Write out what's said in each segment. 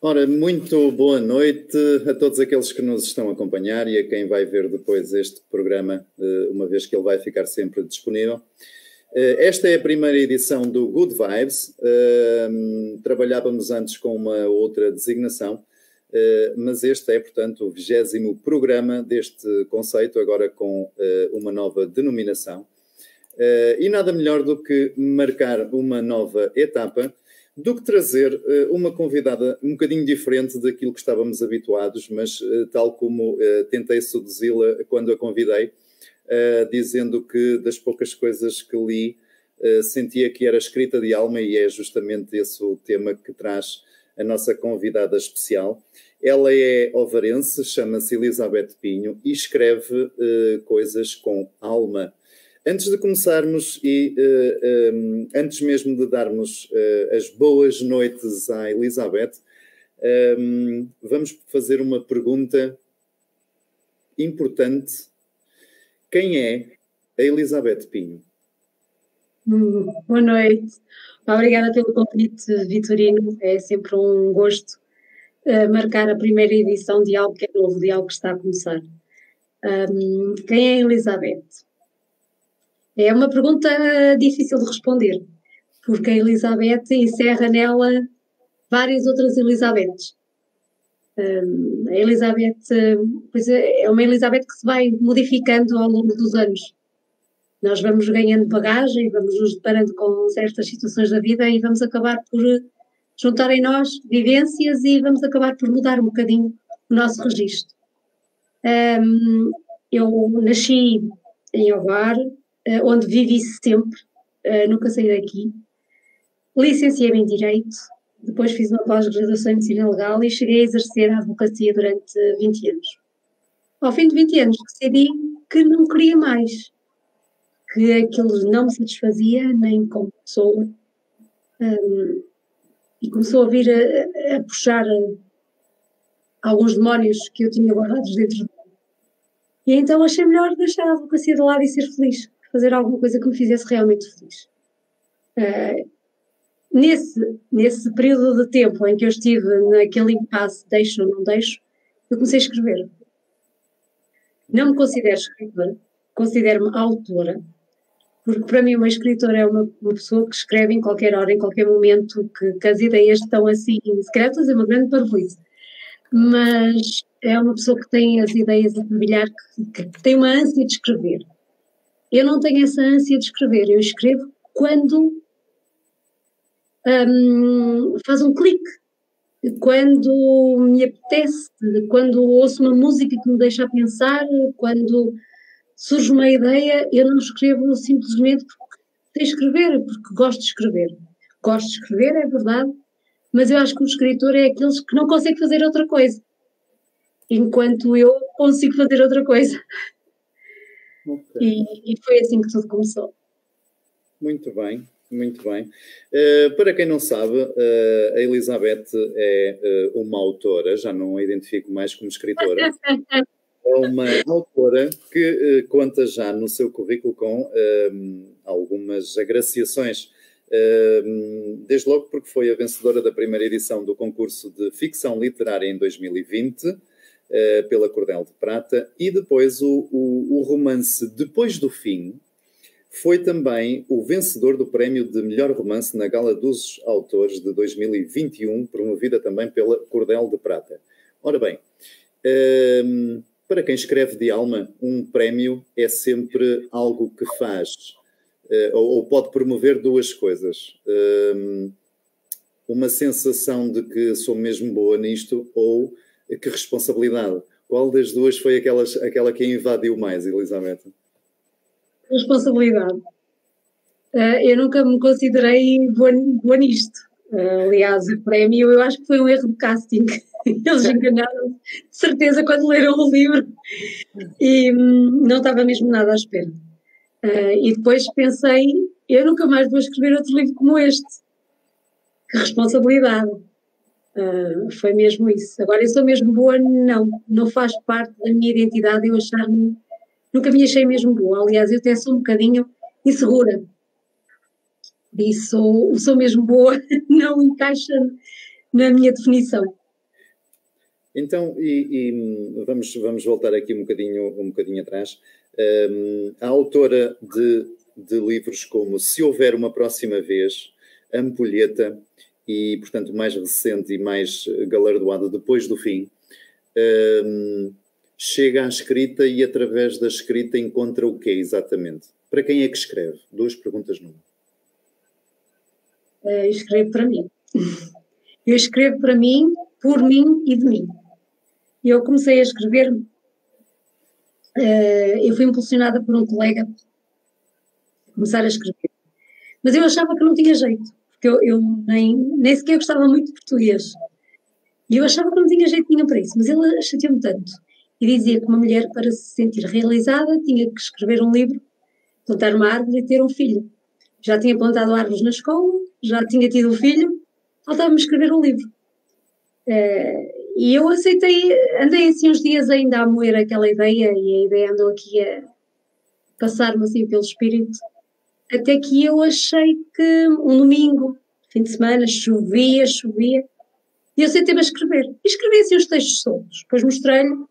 Ora, muito boa noite a todos aqueles que nos estão a acompanhar e a quem vai ver depois este programa, uma vez que ele vai ficar sempre disponível. Esta é a primeira edição do Good Vibes. Trabalhávamos antes com uma outra designação, mas este é, portanto, o 20º programa deste conceito, agora com uma nova denominação. E nada melhor do que marcar uma nova etapa, do que trazer uma convidada um bocadinho diferente daquilo que estávamos habituados, mas tal como tentei seduzi-la quando a convidei, dizendo que das poucas coisas que li, sentia que era escrita de alma, e é justamente esse o tema que traz a nossa convidada especial. Ela é ovarense, chama-se Elizabeth Pinho e escreve coisas com alma. Antes de começarmos e antes mesmo de darmos as boas noites à Elizabeth, vamos fazer uma pergunta importante. Quem é a Elizabeth Pinho? Boa noite. Obrigada pelo convite, Vitorino. É sempre um gosto marcar a primeira edição de algo que é novo, de algo que está a começar. Quem é a Elizabeth? É uma pergunta difícil de responder, porque a Elizabeth encerra nela várias outras Elizabeths. A Elizabeth, pois é uma Elizabeth que se vai modificando ao longo dos anos. Nós vamos ganhando bagagem, vamos nos deparando com certas situações da vida e vamos acabar por juntar em nós vivências e vamos acabar por mudar um bocadinho o nosso registro. Eu nasci em Ovar, onde vivi sempre, nunca saí daqui. Licenciei-me em Direito, depois fiz uma pós-graduação em Medicina Legal e cheguei a exercer a advocacia durante 20 anos. Ao fim de 20 anos decidi que não queria mais, que aquilo não me satisfazia, nem como pessoa, e começou a vir a puxar alguns demónios que eu tinha guardados dentro de mim. E então achei melhor deixar a advocacia de lado e ser feliz, fazer alguma coisa que me fizesse realmente feliz. Nesse período de tempo em que eu estive naquele impasse, deixo ou não deixo, eu comecei a escrever. Não me considero escritora, considero-me autora, porque para mim uma escritora é uma pessoa que escreve em qualquer hora, em qualquer momento, que as ideias estão assim, se calhar estou a dizer uma grande parvoíce, mas é uma pessoa que tem as ideias a fervilhar, que tem uma ânsia de escrever. Eu não tenho essa ânsia de escrever, eu escrevo quando faz um clique, quando me apetece, quando ouço uma música que me deixa a pensar, quando surge uma ideia, eu não escrevo simplesmente porque sei escrever, porque gosto de escrever. Gosto de escrever, é verdade, mas eu acho que o escritor é aqueles que não consegue fazer outra coisa, enquanto eu consigo fazer outra coisa. Okay. E foi assim que tudo começou. Muito bem. Muito bem. Para quem não sabe, a Elizabeth é uma autora, já não a identifico mais como escritora. É uma autora que conta já no seu currículo com algumas agraciações. Desde logo porque foi a vencedora da primeira edição do concurso de ficção literária em 2020, pela Cordel de Prata, e depois o romance Depois do Fim foi também o vencedor do prémio de melhor romance na Gala dos Autores de 2021, promovida também pela Cordel de Prata. Ora bem, para quem escreve de alma, um prémio é sempre algo que faz, ou pode promover duas coisas. Uma sensação de que sou mesmo boa nisto, ou que responsabilidade. Qual das duas foi aquela que a invadiu mais, Elizabeth? Responsabilidade. Eu nunca me considerei boa nisto. Aliás, o prémio eu acho que foi um erro de casting. Eles enganaram-se, de certeza, quando leram o livro e não estava mesmo nada à espera. E depois pensei, eu nunca mais vou escrever outro livro como este. Que responsabilidade. Foi mesmo isso. Agora, eu sou mesmo boa? Não faz parte da minha identidade eu achar-me. Nunca me achei mesmo boa. Aliás, eu até sou um bocadinho insegura. E sou mesmo boa, não encaixa na minha definição. Então, vamos voltar aqui um bocadinho atrás. A autora de livros como Se Houver Uma Próxima Vez, Ampulheta e, portanto, o mais recente e mais galardoado Depois do Fim, chega à escrita e, através da escrita, encontra o quê exatamente? Para quem é que escreve? 2 perguntas numa. Escrevo para mim. Eu escrevo para mim, por mim e de mim. Eu comecei a escrever, eu fui impulsionada por um colega a começar a escrever. Mas eu achava que não tinha jeito, porque eu nem sequer gostava muito de português. E eu achava que não tinha jeito nenhum para isso, mas ele chateou-me tanto. E dizia que uma mulher, para se sentir realizada, tinha que escrever um livro, plantar uma árvore e ter um filho. Já tinha plantado árvores na escola, já tinha tido um filho, faltava-me escrever um livro. E eu aceitei, andei assim uns dias ainda a moer aquela ideia, e a ideia andou aqui a passar-me assim pelo espírito, até que eu achei que um domingo, fim de semana, chovia, e eu sentei-me a escrever. E escrevi assim os textos soltos, depois mostrei-lhe,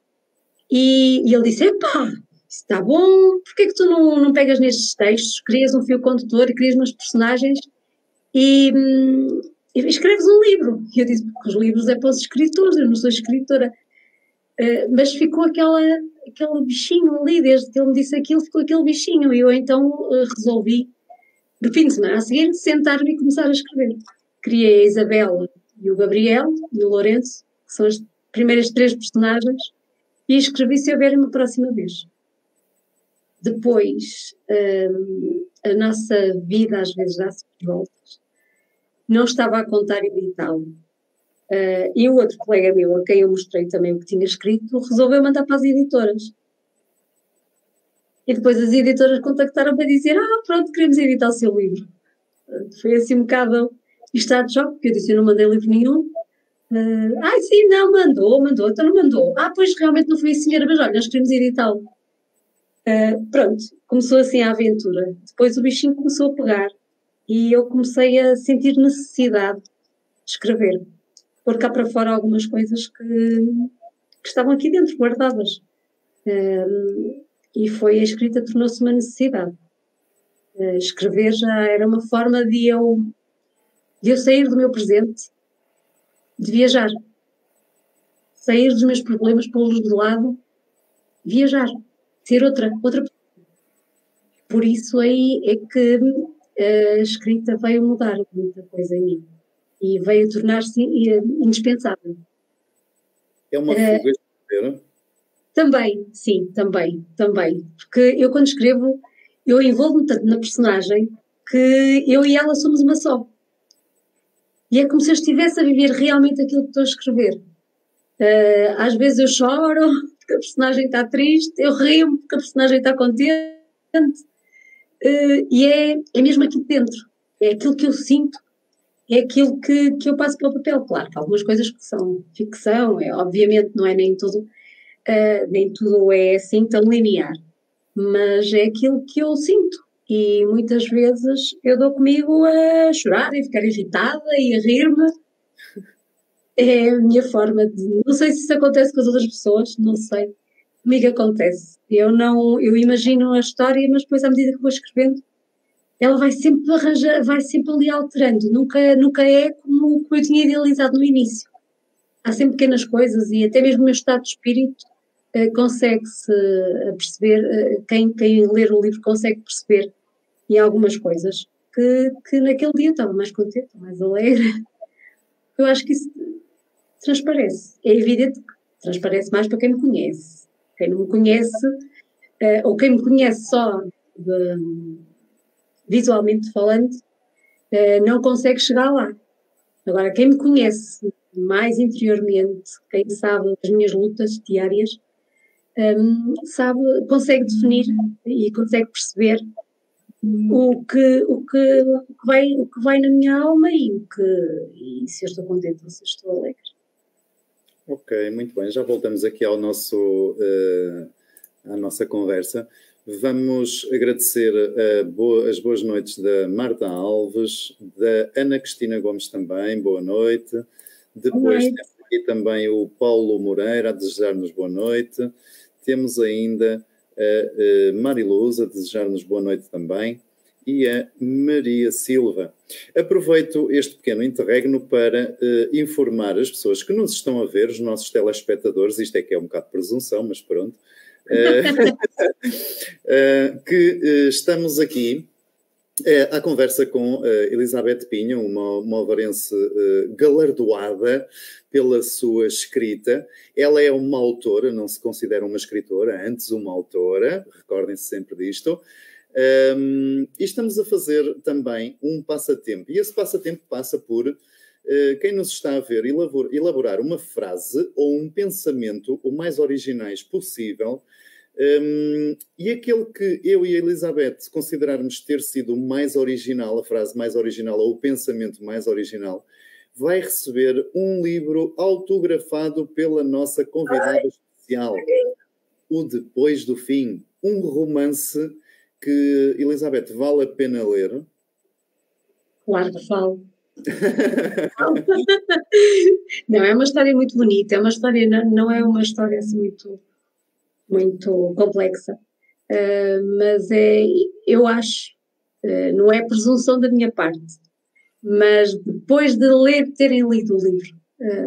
e ele disse, epá, isso está bom, porquê é que tu não pegas nestes textos, crias um fio condutor e crias umas personagens e escreves um livro? E eu disse, porque os livros é para os escritores, eu não sou escritora. Mas ficou aquele bichinho ali, desde que ele me disse aquilo, ficou aquele bichinho, e eu então resolvi, de fim de semana a seguir, sentar-me e começar a escrever. Criei a Isabela e o Gabriel e o Lourenço, que são as primeiras 3 personagens, e escrevi Se Houver Uma Próxima Vez. Depois, a nossa vida às vezes dá-se voltas. Não estava a contar editá-lo. E o outro colega meu, a quem eu mostrei também o que tinha escrito, resolveu mandar para as editoras. E depois as editoras contactaram para dizer, pronto, queremos editar o seu livro. Foi assim um bocado estado de choque, porque eu disse, eu não mandei livro nenhum. Sim, não, mandou, então não mandou. Pois realmente não foi a senhora, mas olha, nós queremos editá-lo. Pronto, começou assim a aventura. Depois o bichinho começou a pegar e eu comecei a sentir necessidade de escrever. Pôr cá para fora algumas coisas que estavam aqui dentro, guardadas. E foi a escrita, tornou-se uma necessidade. Escrever já era uma forma de eu sair do meu presente, de viajar. Sair dos meus problemas, pô-los de lado, viajar, ser outra pessoa. Por isso aí é que a escrita veio mudar muita coisa em mim e veio tornar-se indispensável. É uma fuga de escrever? Também, sim, também. Porque eu quando escrevo, eu envolvo-me tanto na personagem que eu e ela somos uma só. E é como se eu estivesse a viver realmente aquilo que estou a escrever. Às vezes eu choro porque a personagem está triste, eu rio porque a personagem está contente. E é mesmo aqui dentro. É aquilo que eu sinto, é aquilo que eu passo pelo papel. Claro que algumas coisas que são ficção, obviamente não é nem tudo é assim tão linear, mas é aquilo que eu sinto. E muitas vezes eu dou comigo a chorar e ficar irritada e a rir-me. É a minha forma de... Não sei se isso acontece com as outras pessoas, não sei. Comigo acontece. Eu imagino a história, mas depois à medida que vou escrevendo, ela vai sempre vai sempre ali alterando. Nunca é como eu tinha idealizado no início. Há sempre pequenas coisas e até mesmo o meu estado de espírito consegue-se perceber, quem ler o livro consegue perceber em algumas coisas que naquele dia eu estava mais contente, mais alegre. Eu acho que isso transparece. É evidente que transparece mais para quem me conhece. Quem não me conhece, ou quem me conhece só visualmente falando, não consegue chegar lá. Agora, quem me conhece mais interiormente, quem sabe as minhas lutas diárias, consegue definir e consegue perceber o que vai na minha alma e se eu estou contente ou se eu estou alegre. Ok, muito bem. Já voltamos aqui à nossa conversa. Vamos agradecer as boas noites da Marta Alves, da Ana Cristina Gomes também, boa noite. Depois temos aqui também o Paulo Moreira a desejar-nos boa noite. Temos ainda a Mariluz a desejar-nos boa noite também. E a Maria Silva. Aproveito este pequeno interregno para informar as pessoas que nos estão a ver, os nossos telespectadores, isto é que é um bocado de presunção, mas pronto, que estamos aqui à conversa com Elizabeth Pinho, uma ovarense galardoada pela sua escrita. Ela é uma autora, não se considera uma escritora, antes uma autora, recordem-se sempre disto. E estamos a fazer também um passatempo, e esse passatempo passa por quem nos está a ver elaborar uma frase ou um pensamento o mais originais possível, e aquele que eu e a Elizabeth considerarmos ter sido o mais original, a frase mais original ou o pensamento mais original, vai receber um livro autografado pela nossa convidada especial, O Depois do Fim, um romance que, Elizabeth, vale a pena ler? Claro que falo. Não, é uma história muito bonita, é uma história, não é uma história assim muito complexa, mas eu acho, não é presunção da minha parte, mas depois de terem lido o livro,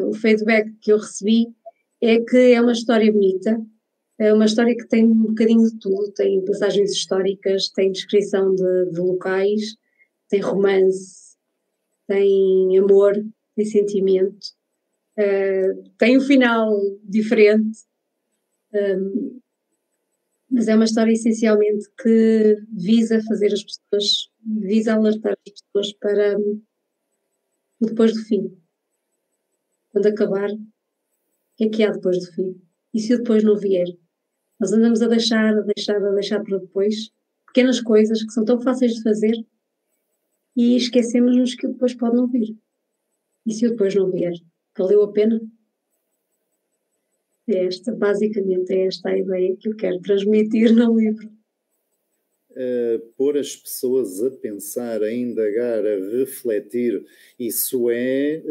o feedback que eu recebi é que é uma história bonita. É uma história que tem um bocadinho de tudo, tem passagens históricas, tem descrição de locais, tem romance, tem amor, tem sentimento, tem um final diferente, mas é uma história essencialmente que visa fazer as pessoas, visa alertar as pessoas para o depois do fim. Quando acabar, o que é há depois do fim? E se o depois não vier? Nós andamos a deixar para depois pequenas coisas que são tão fáceis de fazer e esquecemos-nos que o depois pode não vir. E se o depois não vier, valeu a pena? Basicamente é esta a ideia que eu quero transmitir no livro. Pôr as pessoas a pensar, a indagar, a refletir, isso é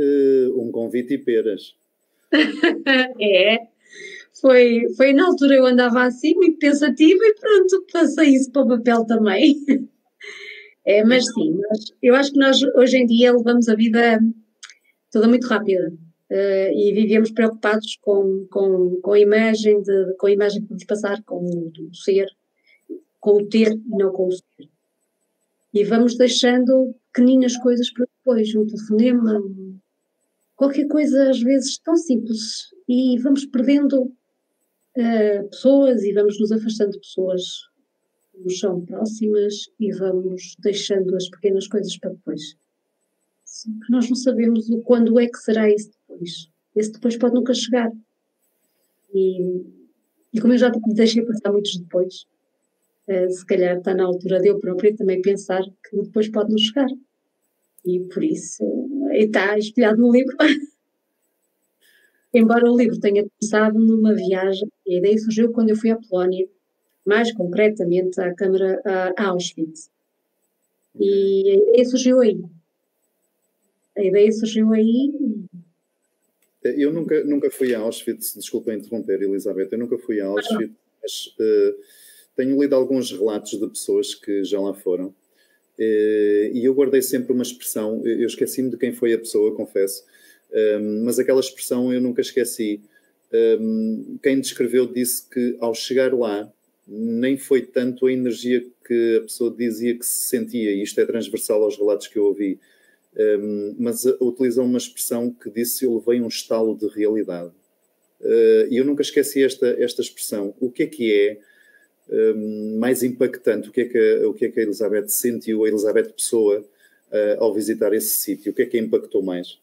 um convite e peras. É. Foi na altura eu andava assim, muito pensativa, e pronto, passei isso para o papel também. Mas sim, eu acho que nós hoje em dia levamos a vida toda muito rápida, e vivíamos preocupados com a imagem, com a imagem que podemos passar, com o ser, com o ter e não com o ser. E vamos deixando pequeninas coisas para depois, um telefonema, qualquer coisa às vezes tão simples, e vamos perdendo pessoas e vamos nos afastando de pessoas que nos são próximas e vamos deixando as pequenas coisas para depois. Só que nós não sabemos quando é que será esse depois. Esse depois pode nunca chegar. E como eu já deixei passar muitos depois, se calhar está na altura de eu própria também pensar que o depois pode não chegar. E por isso, está espelhado no livro. Embora o livro tenha começado numa viagem, a ideia surgiu quando eu fui à Polónia, mais concretamente à Câmara a Auschwitz. E a ideia surgiu aí. Eu nunca fui a Auschwitz, desculpa interromper, Elizabeth, eu nunca fui a Auschwitz, mas tenho lido alguns relatos de pessoas que já lá foram, e eu guardei sempre uma expressão, eu esqueci-me de quem foi a pessoa, confesso, mas aquela expressão eu nunca esqueci. Quem descreveu disse que ao chegar lá nem foi tanto a energia que a pessoa dizia que se sentia, e isto é transversal aos relatos que eu ouvi, mas utilizou uma expressão que disse: eu levei um estalo de realidade. E eu nunca esqueci esta expressão. O que é mais impactante? O que é que a Elizabeth sentiu, a Elizabeth pessoa, ao visitar esse sítio? O que é que a impactou mais?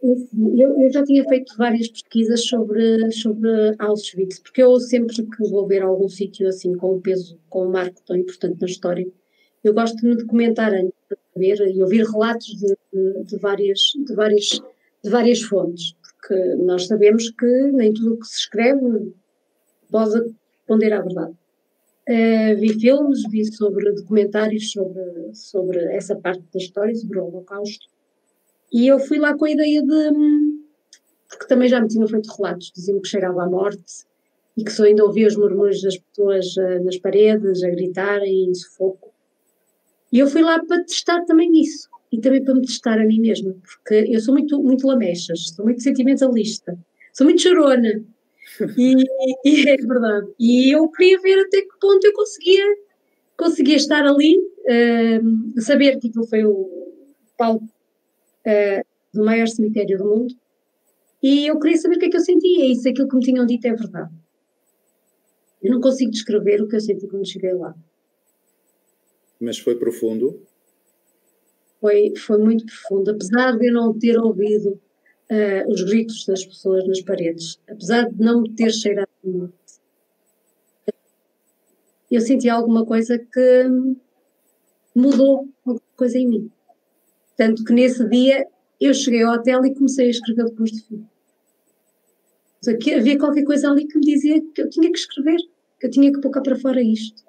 Eu já tinha feito várias pesquisas sobre Auschwitz, porque eu sempre que vou ver algum sítio assim com um peso, com um marco tão importante na história, eu gosto de me documentar antes para ver e ouvir relatos de várias fontes, porque nós sabemos que nem tudo o que se escreve pode responder à verdade. Vi filmes, vi sobre documentários sobre essa parte da história, sobre o Holocausto. E eu fui lá com a ideia de... Porque também já me tinham feito relatos, diziam que cheirava à morte e que só ainda ouvia os murmúrios das pessoas nas paredes, a gritarem, em sufoco. E eu fui lá para testar também isso. E também para me testar a mim mesma. Porque eu sou muito lamechas, sou muito sentimentalista, sou muito chorona. E é verdade. E eu queria ver até que ponto eu conseguia estar ali, saber que aquilo foi o palco do maior cemitério do mundo. E eu queria saber o que é que eu sentia, e se aquilo que me tinham dito é verdade. Eu não consigo descrever o que eu senti quando cheguei lá. Mas foi profundo? Foi muito profundo, apesar de eu não ter ouvido os gritos das pessoas nas paredes, apesar de não me ter cheirado muito. Eu senti alguma coisa que mudou, alguma coisa em mim. Tanto que nesse dia eu cheguei ao hotel e comecei a escrever depois de fim. Havia qualquer coisa ali que me dizia que eu tinha que escrever, que eu tinha que pôr cá para fora isto.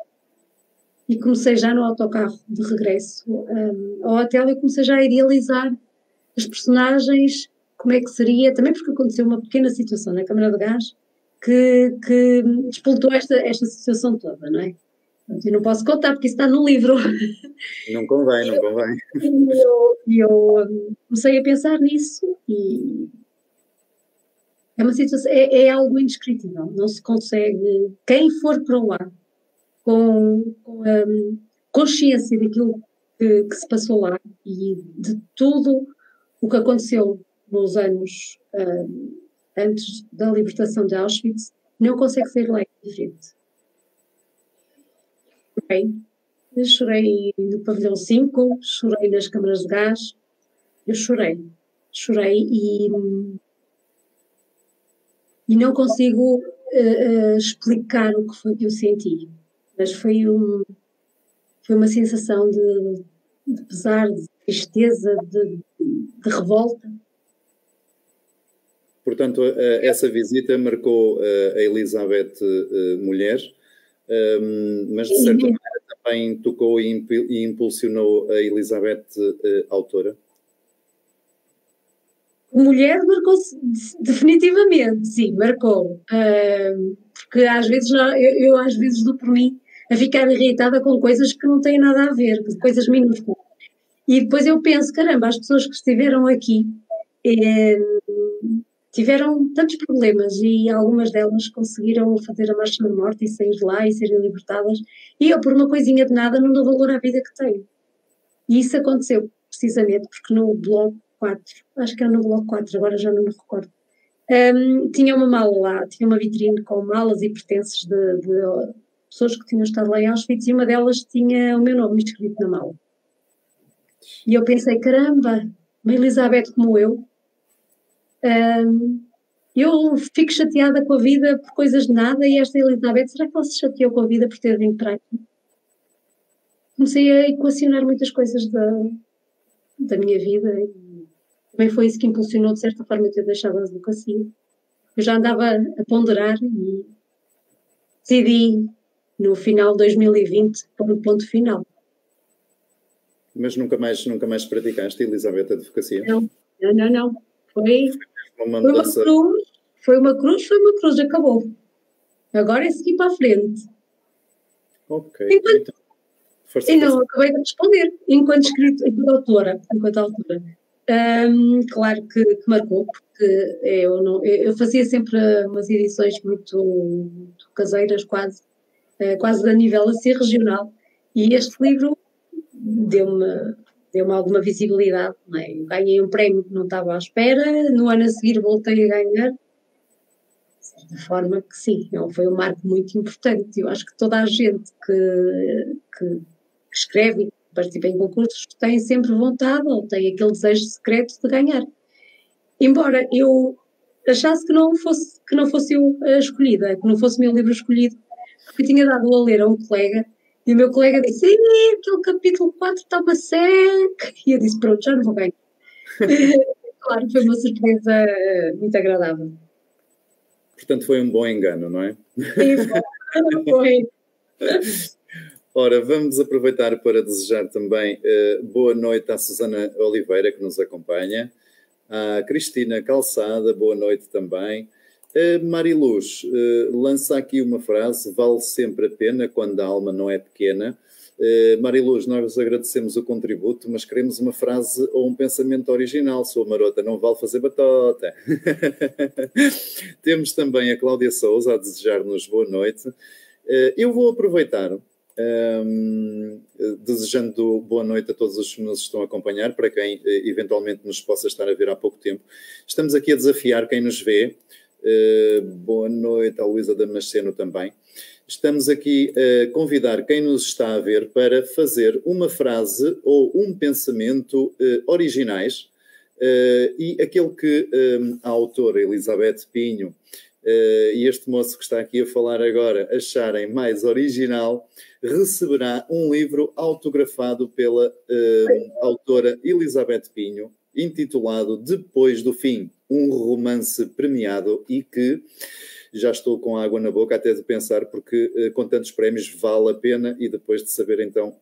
E comecei já no autocarro de regresso ao hotel e comecei já a idealizar as personagens, como é que seria, também porque aconteceu uma pequena situação na Câmara de Gás que despoltou esta situação toda, não é? Eu não posso contar porque isso está no livro. Não convém, não convém. E eu comecei a pensar nisso e é uma situação, é algo indescritível, não se consegue, quem for para lá com a consciência daquilo que se passou lá e de tudo o que aconteceu nos anos antes da libertação de Auschwitz, não consegue sair lá indiferente. Chorei no pavilhão 5, chorei nas câmaras de gás, eu chorei e não consigo explicar o que foi que eu senti, mas foi uma sensação de pesar, de tristeza, de revolta. Portanto, essa visita marcou a Elizabeth mulher, mas de certa maneira também tocou e impulsionou a Elizabeth autora? Mulher marcou-se definitivamente, sim, marcou. Porque às vezes eu às vezes dou por mim a ficar irritada com coisas que não têm nada a ver, coisas minúsculas. E depois eu penso, caramba, as pessoas que estiveram aqui tiveram tantos problemas e algumas delas conseguiram fazer a marcha da morte e sair de lá e serem libertadas. E eu, por uma coisinha de nada, não dou valor à vida que tenho. E isso aconteceu precisamente porque no bloco 4, acho que era no bloco 4, agora já não me recordo, tinha uma mala lá, tinha uma vitrine com malas e pertences de pessoas que tinham estado lá em Auschwitz e uma delas tinha o meu nome escrito na mala. E eu pensei, caramba, uma Elizabeth como eu fico chateada com a vida por coisas de nada e esta Elizabeth, será que ela se chateou com a vida por ter vindo para aqui? Comecei a equacionar muitas coisas da minha vida e também foi isso que impulsionou de certa forma eu ter deixado a advocacia. Eu já andava a ponderar e decidi no final de 2020 pôr um ponto final. Mas nunca mais praticaste, Elizabeth, a advocacia? Não. Foi uma cruz, acabou. Agora é seguir para a frente. Ok. Não, acabei de responder, enquanto autora. Claro que marcou, porque eu fazia sempre umas edições muito caseiras, quase a nível assim regional, e este livro deu-me alguma visibilidade, não é? Eu ganhei um prémio que não estava à espera, no ano a seguir voltei a ganhar, de certa forma que sim, foi um marco muito importante. Eu acho que toda a gente que escreve e participa em concursos tem sempre vontade ou tem aquele desejo secreto de ganhar. Embora eu achasse que não fosse eu a escolhida, que não fosse o meu livro escolhido, porque eu tinha dado a ler a um colega e o meu colega disse, aquele capítulo 4 está uma seca. E eu disse, pronto, já não vou ganhar. Claro, foi uma surpresa muito agradável. Portanto, foi um bom engano, não é? Sim, foi. Ora, vamos aproveitar para desejar também boa noite à Susana Oliveira, que nos acompanha, à Cristina Calçada, boa noite também. Mariluz, lança aqui uma frase: vale sempre a pena quando a alma não é pequena. Mariluz, nós agradecemos o contributo, mas queremos uma frase ou um pensamento original, sua marota, não vale fazer batota. Temos também a Cláudia Souza a desejar-nos boa noite. Eu vou aproveitar, desejando boa noite a todos os que nos estão a acompanhar, para quem eventualmente nos possa estar a ver há pouco tempo. Estamos aqui a desafiar quem nos vê. Boa noite à Luísa Damasceno também. Estamos aqui a convidar quem nos está a ver para fazer uma frase ou um pensamento originais, e aquele que a autora Elizabeth Pinho e este moço que está aqui a falar agora acharem mais original, receberá um livro autografado pela autora Elizabeth Pinho, intitulado Depois do Fim, um romance premiado, e que já estou com água na boca até de pensar, porque com tantos prémios vale a pena, e depois de saber então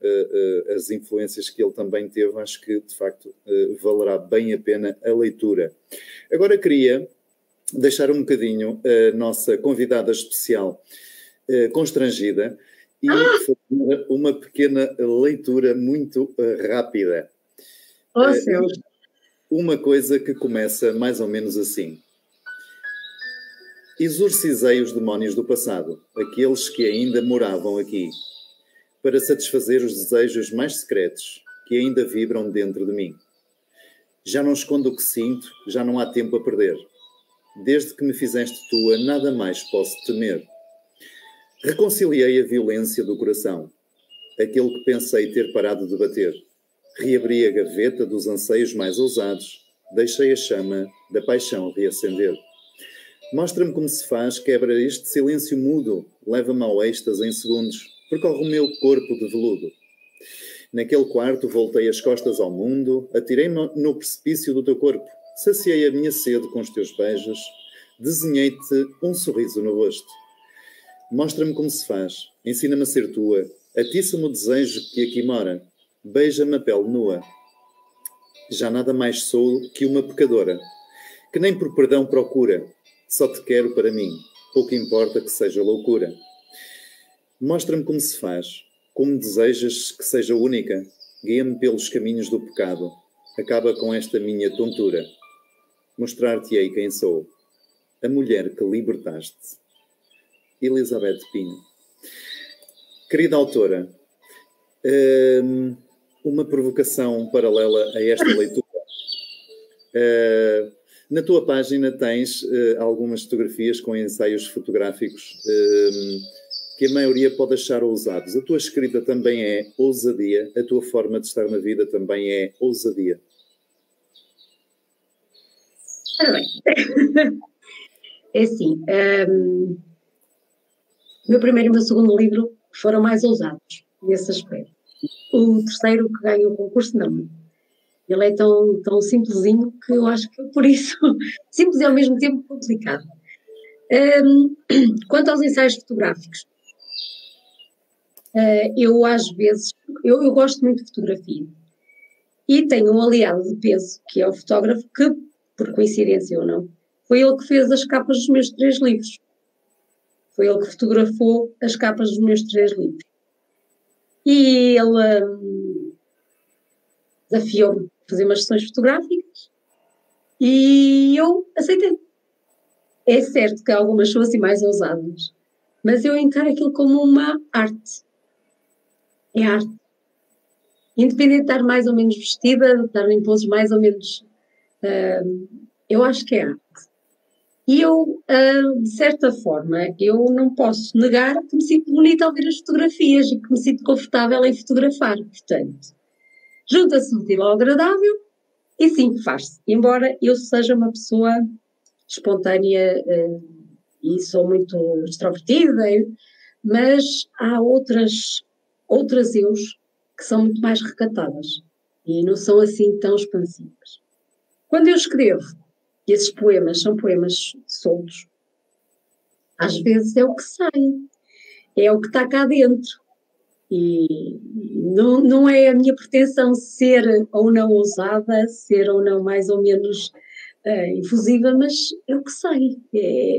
as influências que ele também teve, acho que de facto valerá bem a pena a leitura. Agora queria deixar um bocadinho a nossa convidada especial constrangida e fazer uma pequena leitura muito rápida. Oh, céus! Uma coisa que começa mais ou menos assim: exorcizei os demónios do passado, aqueles que ainda moravam aqui, para satisfazer os desejos mais secretos que ainda vibram dentro de mim. Já não escondo o que sinto, já não há tempo a perder. Desde que me fizeste tua, nada mais posso temer. Reconciliei a violência do coração, aquele que pensei ter parado de bater. Reabri a gaveta dos anseios mais ousados, deixei a chama da paixão reacender. Mostra-me como se faz, quebra este silêncio mudo, leva-me ao êxtase em segundos, percorre o meu corpo de veludo. Naquele quarto voltei as costas ao mundo, atirei-me no precipício do teu corpo, saciei a minha sede com os teus beijos, desenhei-te um sorriso no rosto. Mostra-me como se faz, ensina-me a ser tua, atiça-me o desejo que aqui mora, beija-me a pele nua. Já nada mais sou que uma pecadora, que nem por perdão procura, só te quero para mim, pouco importa que seja loucura. Mostra-me como se faz, como desejas que seja única, guia-me pelos caminhos do pecado, acaba com esta minha tontura. Mostrar-te-ei quem sou, a mulher que libertaste. Elizabeth Pinho. Querida autora, uma provocação paralela a esta leitura. Na tua página tens algumas fotografias com ensaios fotográficos que a maioria pode achar ousados. A tua escrita também é ousadia, a tua forma de estar na vida também é ousadia. Ora bem, é assim, o meu primeiro e o meu segundo livro foram mais ousados nesse aspecto. O terceiro que ganhou o concurso, não. Ele é tão simplesinho que eu acho que por isso, simples e ao mesmo tempo complicado. Quanto aos ensaios fotográficos, eu às vezes, eu gosto muito de fotografia e tenho um aliado de peso, que é o fotógrafo, que, por coincidência ou não, foi ele que fez as capas dos meus 3 livros. Foi ele que fotografou as capas dos meus 3 livros. E ele desafiou-me a fazer umas sessões fotográficas e eu aceitei. É certo que algumas são assim mais ousadas, mas eu encaro aquilo como uma arte. É arte. Independente de estar mais ou menos vestida, de estar em poses mais ou menos... eu acho que é arte. E eu, de certa forma, eu não posso negar que me sinto bonita ao ver as fotografias e que me sinto confortável em fotografar. Portanto, junta-se o útil ao agradável e sim, faz-se. Embora eu seja uma pessoa espontânea e sou muito extrovertida, mas há outras eus que são muito mais recatadas e não são assim tão expansivas. Quando eu escrevo, e esses poemas são poemas soltos, às vezes é o que sai, é o que está cá dentro. E não é a minha pretensão ser ou não ousada, ser ou não mais ou menos infusiva, mas é o que sai.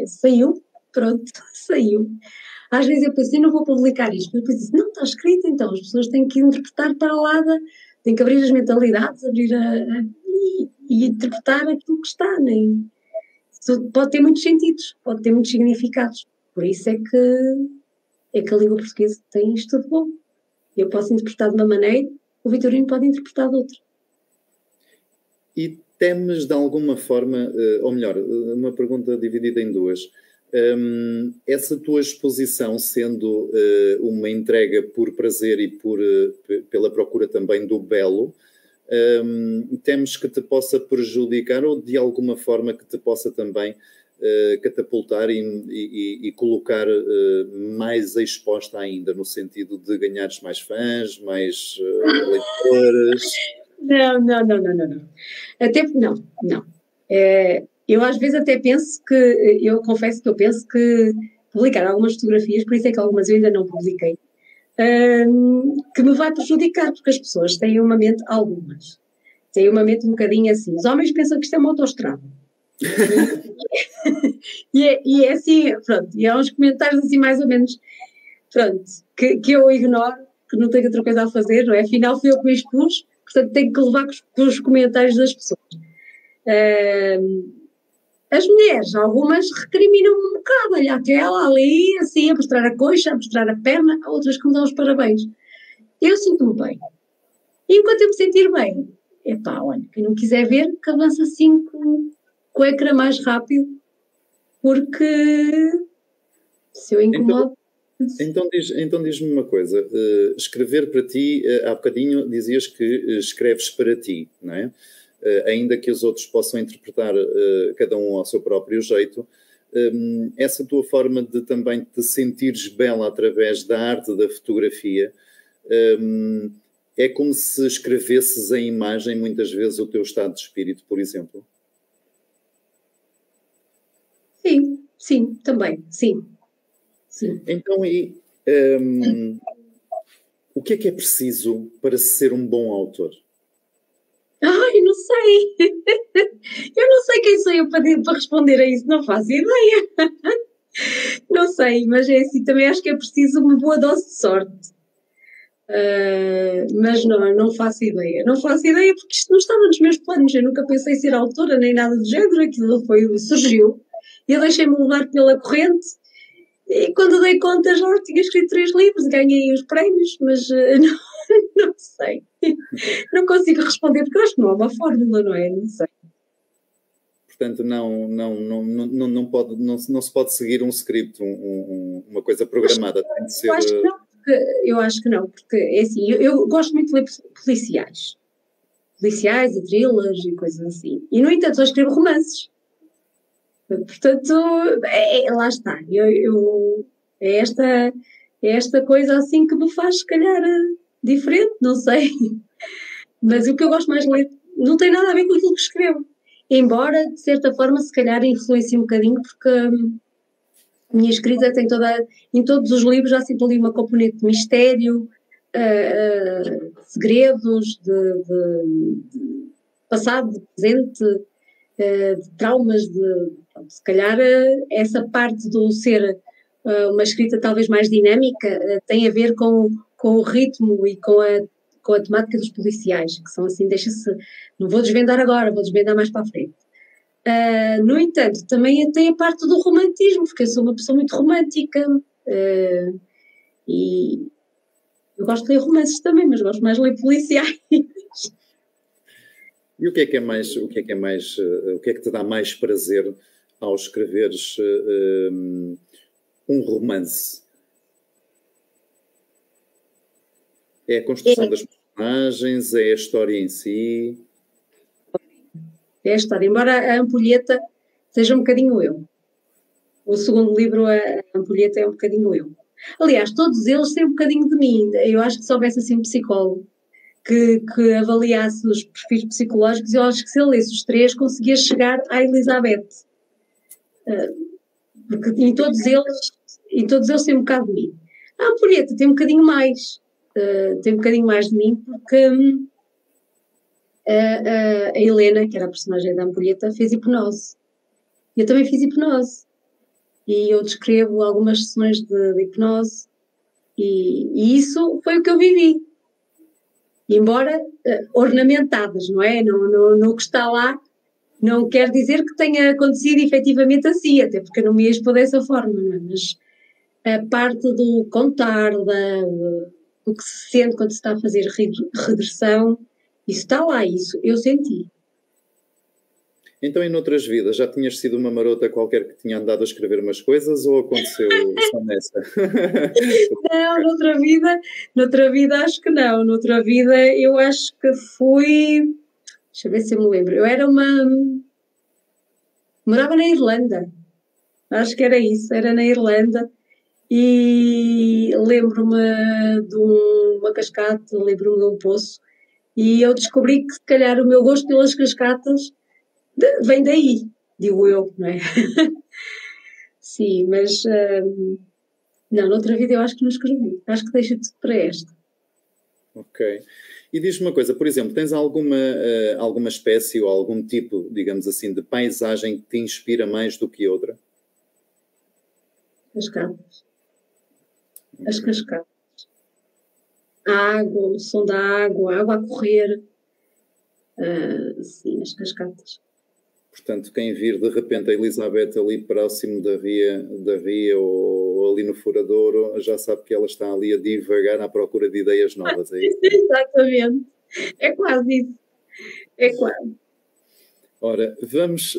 Saiu, pronto, saiu. Às vezes eu penso, eu não vou publicar isto, mas depois disse, não, está escrito, então as pessoas têm que interpretar para lá, têm que abrir as mentalidades, e interpretar aquilo que está, nem... Pode ter muitos sentidos, pode ter muitos significados. Por isso é que a língua portuguesa tem isto tudo bom. Eu posso interpretar de uma maneira, o Vitorino pode interpretar de outra. E temes de alguma forma, ou melhor, uma pergunta dividida em duas. Essa tua exposição, sendo uma entrega por prazer e pela procura também do belo, temes que te possa prejudicar ou de alguma forma que te possa também catapultar e colocar mais exposta ainda, no sentido de ganhares mais fãs, mais leitores? Não. Até não. Eu às vezes até penso que, eu confesso que eu penso que publicar algumas fotografias, por isso é que algumas eu ainda não publiquei, que me vai prejudicar, porque as pessoas têm uma mente, algumas, têm uma mente um bocadinho assim. Os homens pensam que isto é uma autoestrada. E é assim, pronto, e há uns comentários assim mais ou menos, pronto, que eu ignoro, que não tenho outra coisa a fazer, não é? Afinal fui eu que me expus, portanto tenho que levar com os comentários das pessoas. As mulheres, algumas recriminam-me um bocado, olha, aquela ali, assim, a mostrar a coxa, a mostrar a perna, há outras que me dão os parabéns. Eu sinto-me bem. E enquanto eu me sentir bem, epá, olha, quem não quiser ver, que avance assim com o ecrã mais rápido, porque se eu incomodo... Então diz-me uma coisa, escrever para ti, há bocadinho dizias que escreves para ti, não é? Ainda que os outros possam interpretar cada um ao seu próprio jeito, essa tua forma de também te sentires bela através da arte da fotografia, é como se escrevesses em imagem muitas vezes o teu estado de espírito, por exemplo? Sim, também, sim. Então, o que é preciso para ser um bom autor? Ai, não sei. Eu não sei quem sou eu para responder a isso, não faço ideia. Não sei, mas é assim, também acho que é preciso uma boa dose de sorte. Mas não faço ideia. Não faço ideia porque isto não estava nos meus planos. Eu nunca pensei em ser autora nem nada do género. Aquilo surgiu e eu deixei-me levar pela corrente. E quando dei conta já tinha escrito 3 livros, ganhei os prémios, mas não sei. Não consigo responder porque eu acho que não há uma fórmula, não é? Não sei. Portanto, não se pode seguir um script, uma coisa programada. Tem de ser... Eu acho que não, porque é assim, eu gosto muito de ler policiais e thrillers e coisas assim. E, no entanto, só escrevo romances. Portanto, lá está. É esta coisa assim que me faz, se calhar, diferente, não sei. Mas o que eu gosto mais de ler não tem nada a ver com aquilo que escrevo. Embora, de certa forma, se calhar influencie um bocadinho, porque a minha escrita tem em todos os livros há sempre ali uma componente de mistério, segredos, de passado, de presente, de traumas, se calhar essa parte do ser uma escrita talvez mais dinâmica tem a ver com o ritmo e com a temática dos policiais, que são assim, não vou desvendar agora, vou desvendar mais para a frente. No entanto, também tem a parte do romantismo, porque eu sou uma pessoa muito romântica e eu gosto de ler romances também, mas gosto mais de ler policiais. E o que é que te dá mais prazer ao escreveres um romance? É a construção das personagens? É a história em si? É a história. Embora a Ampulheta seja um bocadinho eu. O segundo livro, a Ampulheta, é um bocadinho eu. Aliás, todos eles têm um bocadinho de mim. Eu acho que se houvesse assim um psicólogo que avaliasse os perfis psicológicos, eu acho que se ele lesse os 3, conseguia chegar à Elizabeth. Porque em todos eles tem um bocado de mim. A Ampulheta tem um bocadinho mais. tem um bocadinho mais de mim, porque a Helena, que era a personagem da ampulheta, fez hipnose. Eu também fiz hipnose. E eu descrevo algumas sessões de hipnose, e isso foi o que eu vivi. Embora ornamentadas, não é? No que está lá, não quer dizer que tenha acontecido efetivamente assim, até porque eu não me expor dessa forma, não é? Mas a parte do contar, do que se sente quando se está a fazer regressão, isso está lá, isso eu senti. Então, em outras vidas, já tinhas sido uma marota qualquer que tinha andado a escrever umas coisas ou aconteceu só nessa? Não, noutra vida acho que não. Noutra vida eu acho que fui... Deixa eu ver se eu me lembro. Eu era morava na Irlanda. Acho que era isso, era na Irlanda. E lembro-me de uma cascata, lembro-me de um poço. E eu descobri que se calhar o meu gosto pelas cascatas vem daí, digo eu, não é? Sim, mas não, noutra vida eu acho que não escrevi. Acho que deixa tudo para esta. Ok. E diz-me uma coisa, por exemplo, tens alguma espécie ou algum tipo, digamos assim, de paisagem que te inspira mais do que outra? Cascatas. As cascatas. A água, o som da água, a água a correr. Sim, as cascatas. Portanto, quem vir de repente a Elizabeth ali próximo da ria ou ali no Furadouro, já sabe que ela está ali a divagar à procura de ideias novas, é isso? Exatamente. É quase isso. É quase. Ora, vamos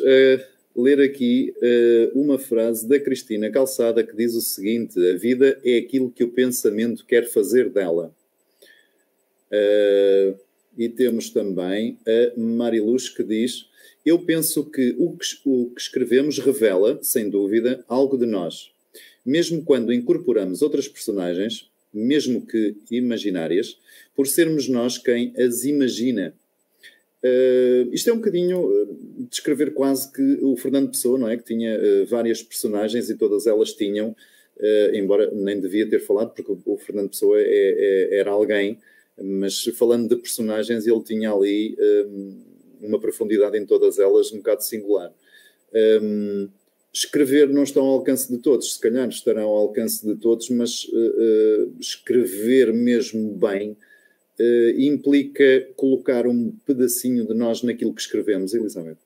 ler aqui uma frase da Cristina Calçada que diz o seguinte: a vida é aquilo que o pensamento quer fazer dela. E temos também a Mariluz que diz: eu penso que o que escrevemos revela, sem dúvida, algo de nós. Mesmo quando incorporamos outras personagens, mesmo que imaginárias, por sermos nós quem as imagina. Isto é um bocadinho descrever quase que o Fernando Pessoa, não é? Que tinha várias personagens e todas elas tinham, embora nem devia ter falado, porque o Fernando Pessoa era alguém, mas falando de personagens, ele tinha ali uma profundidade em todas elas um bocado singular. Escrever não está ao alcance de todos, se calhar estarão ao alcance de todos, mas escrever mesmo bem implica colocar um pedacinho de nós naquilo que escrevemos, Elizabeth.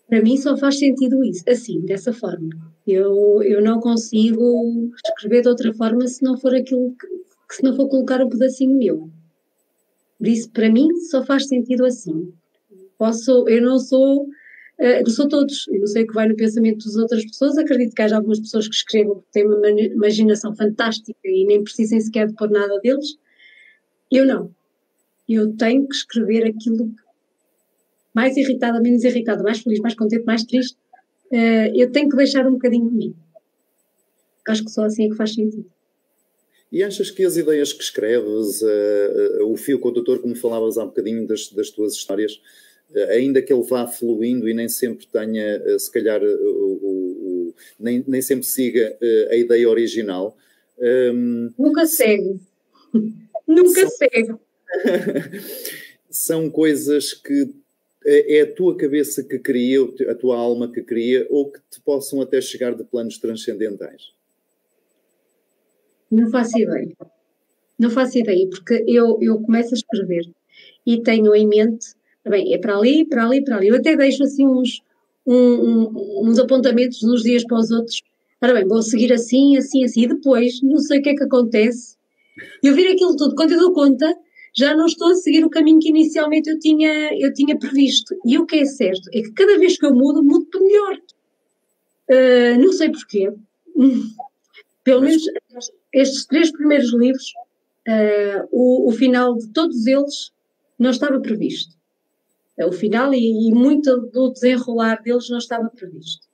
Para mim só faz sentido isso, assim, dessa forma. Eu não consigo escrever de outra forma se não for aquilo que se não for colocar um pedacinho meu. Por isso, para mim, só faz sentido assim. Eu não sou todos, eu não sei o que vai no pensamento das outras pessoas, acredito que haja algumas pessoas que escrevam que têm uma imaginação fantástica e nem precisem sequer de pôr nada deles. Eu não. Eu tenho que escrever aquilo mais irritada, menos irritada, mais feliz, mais contente, mais triste. Eu tenho que deixar um bocadinho de mim. Acho que só assim é que faz sentido. E achas que as ideias que escreves, o fio condutor, como falavas há um bocadinho das tuas histórias, ainda que ele vá fluindo e nem sempre tenha, se calhar, nem sempre siga a ideia original. Nunca segue. Nunca segue. São coisas que é a tua cabeça que cria, a tua alma que cria, ou que te possam até chegar de planos transcendentais? Não faço ideia. Não faço ideia, porque eu começo a escrever e tenho em mente, bem, é para ali, para ali, para ali. Eu até deixo assim uns apontamentos de uns dias para os outros. Ora bem, vou seguir assim, assim, assim. E depois, não sei o que é que acontece. Eu vir aquilo tudo, quando eu dou conta, já não estou a seguir o caminho que inicialmente eu tinha previsto. E o que é certo é que cada vez que eu mudo para melhor. Não sei porquê. Pelo menos estes 3 primeiros livros, o final de todos eles não estava previsto. O final e muito do desenrolar deles não estava previsto.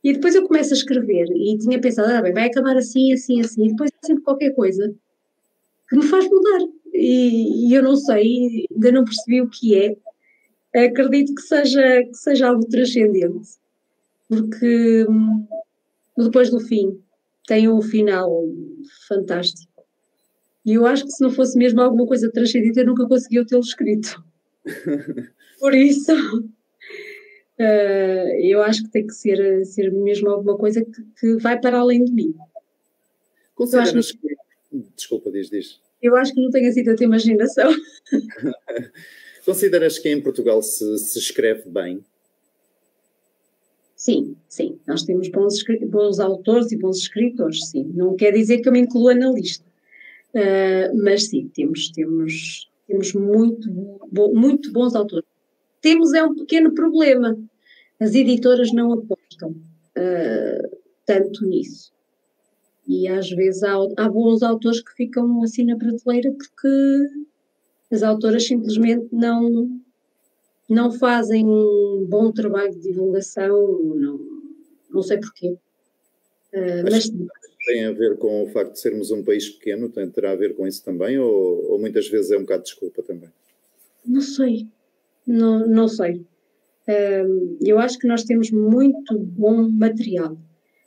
E depois eu começo a escrever e tinha pensado, bem, vai acabar assim, assim, assim, e depois há sempre qualquer coisa que me faz mudar. E eu não sei, ainda não percebi o que é. Acredito que seja algo transcendente, porque depois do fim tem um final fantástico. E eu acho que se não fosse mesmo alguma coisa transcendente, eu nunca conseguia tê-lo escrito. Por isso, eu acho que tem que ser mesmo alguma coisa que vai para além de mim. Consideras que... Desculpa, diz. Eu acho que não tenho assim tanta imaginação. Consideras que em Portugal se escreve bem? Sim. Nós temos bons autores e bons escritores, sim. Não quer dizer que eu me inclua na lista. Mas sim, temos muito bons autores. Temos um pequeno problema. As editoras não apostam tanto nisso. E às vezes há bons autores que ficam assim na prateleira porque as autoras simplesmente não fazem um bom trabalho de divulgação, não sei porquê. Mas tem a ver com o facto de sermos um país pequeno? Terá a ver com isso também? Ou muitas vezes é um bocado de desculpa também? Não sei. Não sei. Eu acho que nós temos muito bom material.